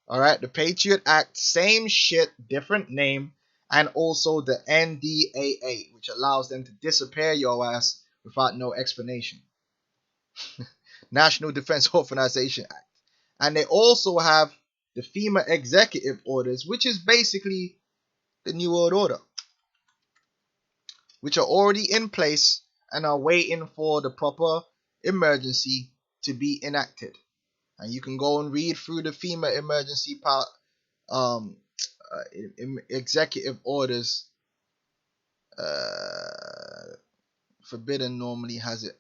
Alright, the Patriot Act, same shit, different name. And also the NDAA, which allows them to disappear your ass without no explanation. National Defense Authorization Act. And they also have the FEMA Executive Orders, which is basically the New World Order, which are already in place and are waiting for the proper emergency to be enacted. And you can go and read through the FEMA emergency executive orders. Forbidden normally has it.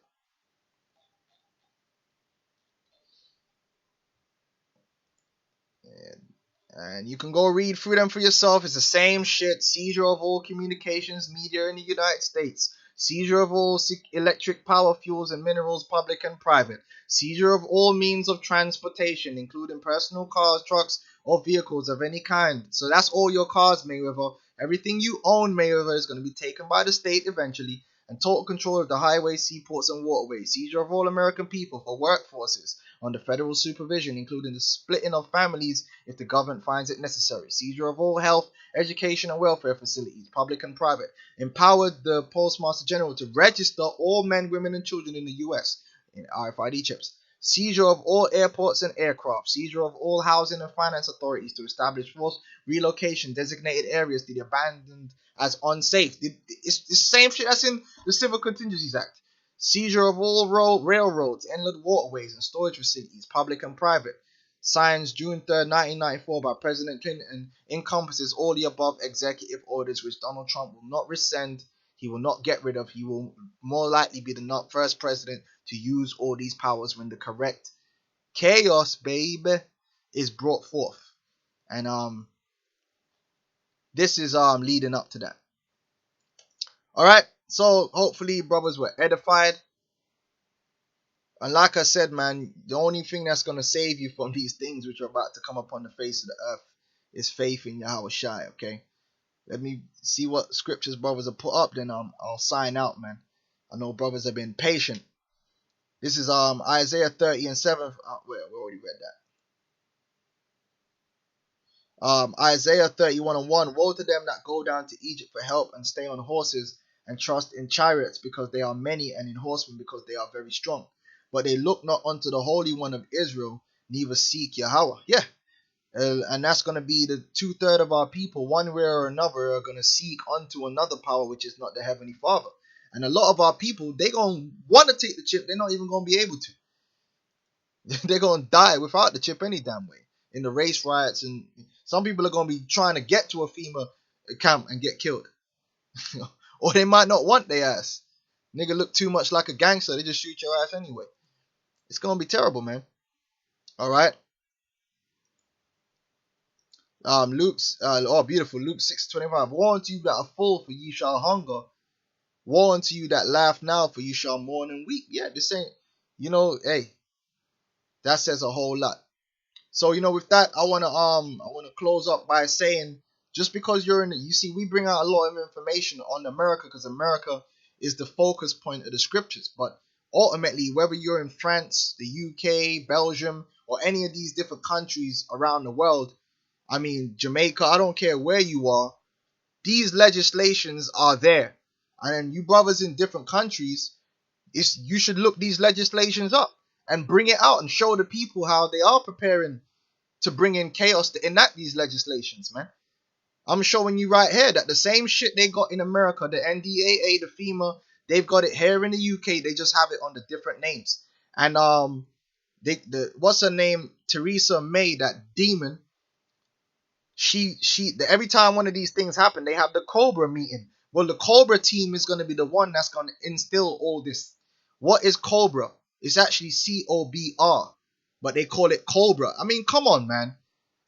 And you can go read through them for yourself. It's the same shit. Seizure of all communications media in the United States. Seizure of all electric power, fuels, and minerals, public and private. Seizure of all means of transportation, including personal cars, trucks, or vehicles of any kind. So that's all your cars, Mayweather. Everything you own, Mayweather, is going to be taken by the state eventually. And total control of the highways, seaports, and waterways. Seizure of all American people for workforces under federal supervision, including the splitting of families if the government finds it necessary. Seizure of all health, education, and welfare facilities, public and private. Empowered the Postmaster General to register all men, women, and children in the U.S. in RFID chips. Seizure of all airports and aircraft. Seizure of all housing and finance authorities to establish forced relocation designated areas to be abandoned as unsafe. It's the same shit that's in the Civil Contingencies Act. Seizure of all railroads, inland waterways, and storage facilities, public and private. Signed June 3rd, 1994 by President Clinton, encompasses all the above executive orders which Donald Trump will not rescind, he will not get rid of. He will more likely be the first president to use all these powers when the correct chaos, baby, is brought forth. And this is leading up to that. Alright, so hopefully brothers were edified. And like I said, man, the only thing that's going to save you from these things which are about to come upon the face of the earth is faith in Yahweh Shai, okay? Let me see what scriptures brothers have put up, then I'll sign out, man. I know brothers have been patient. This is Isaiah 30 and 7. We already read that. Isaiah 31 and 1. Woe to them that go down to Egypt for help and stay on horses and trust in chariots because they are many, and in horsemen because they are very strong. But they look not unto the Holy One of Israel, neither seek Yahweh. Yeah. And that's going to be the 2/3 of our people, one way or another, are going to seek unto another power, which is not the Heavenly Father. And a lot of our people, they going to want to take the chip. They're not even going to be able to. They're going to die without the chip any damn way. In the race riots. And some people are going to be trying to get to a FEMA camp and get killed. Or they might not want their ass. Nigga look too much like a gangster. They just shoot your ass anyway. It's going to be terrible, man. Alright. Luke's beautiful. Luke 6:25. Woe unto you that are full, for ye shall hunger. Woe unto you that laugh now, for you shall mourn and weep. Yeah, this ain't, hey, that says a whole lot. So, with that, I wanna close up by saying, just because you're you see, we bring out a lot of information on America because America is the focus point of the scriptures. But ultimately, whether you're in France, the UK, Belgium, or any of these different countries around the world, I mean, Jamaica, I don't care where you are, these legislations are there. And then you brothers in different countries, you should look these legislations up and bring it out and show the people how they are preparing to bring in chaos to enact these legislations, man. I'm showing you right here that the same shit they got in America, the NDAA, the FEMA, they've got it here in the UK. They just have it under different names. And what's her name? Theresa May, that demon. Every time one of these things happen, they have the Cobra meeting. Well, the Cobra team is going to be the one that's going to instill all this. What is Cobra? It's actually COBR, but they call it Cobra. I mean, come on, man.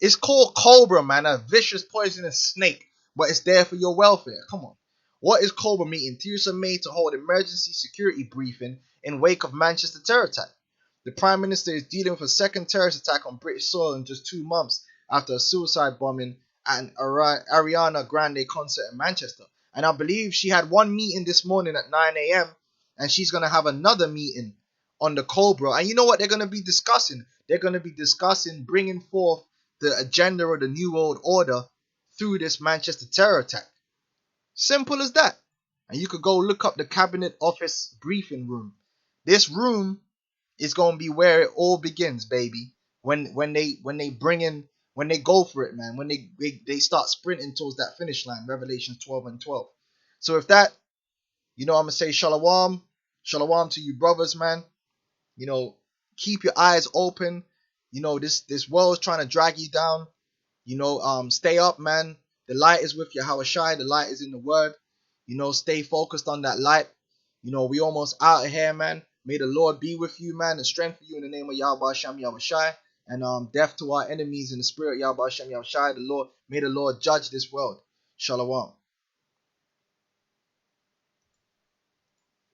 It's called Cobra, man, a vicious, poisonous snake, but it's there for your welfare. Come on. What is Cobra meeting? Theresa May to hold emergency security briefing in wake of Manchester terror attack. The Prime Minister is dealing with a second terrorist attack on British soil in just 2 months after a suicide bombing at an Ariana Grande concert in Manchester. And I believe she had one meeting this morning at 9 a.m. and she's going to have another meeting on the Cobra. And you know what they're going to be discussing? They're going to be discussing bringing forth the agenda of the New World Order through this Manchester terror attack. Simple as that. And you could go look up the Cabinet Office briefing room. This room is going to be where it all begins, baby. When they go for it, man. When they start sprinting towards that finish line. Revelation 12 and 12. So if that, I'm going to say shalom. Shalom to you brothers, man. Keep your eyes open. This world is trying to drag you down. You know, stay up, man. The light is with Yahushai. The light is in the word. You know, stay focused on that light. You know, we almost out of here, man. May the Lord be with you, man, and strengthen you in the name of Yahweh Shem Yahushai. And death to our enemies in the spirit, Yahweh Shem Yahushai. May the Lord judge this world. Shalom.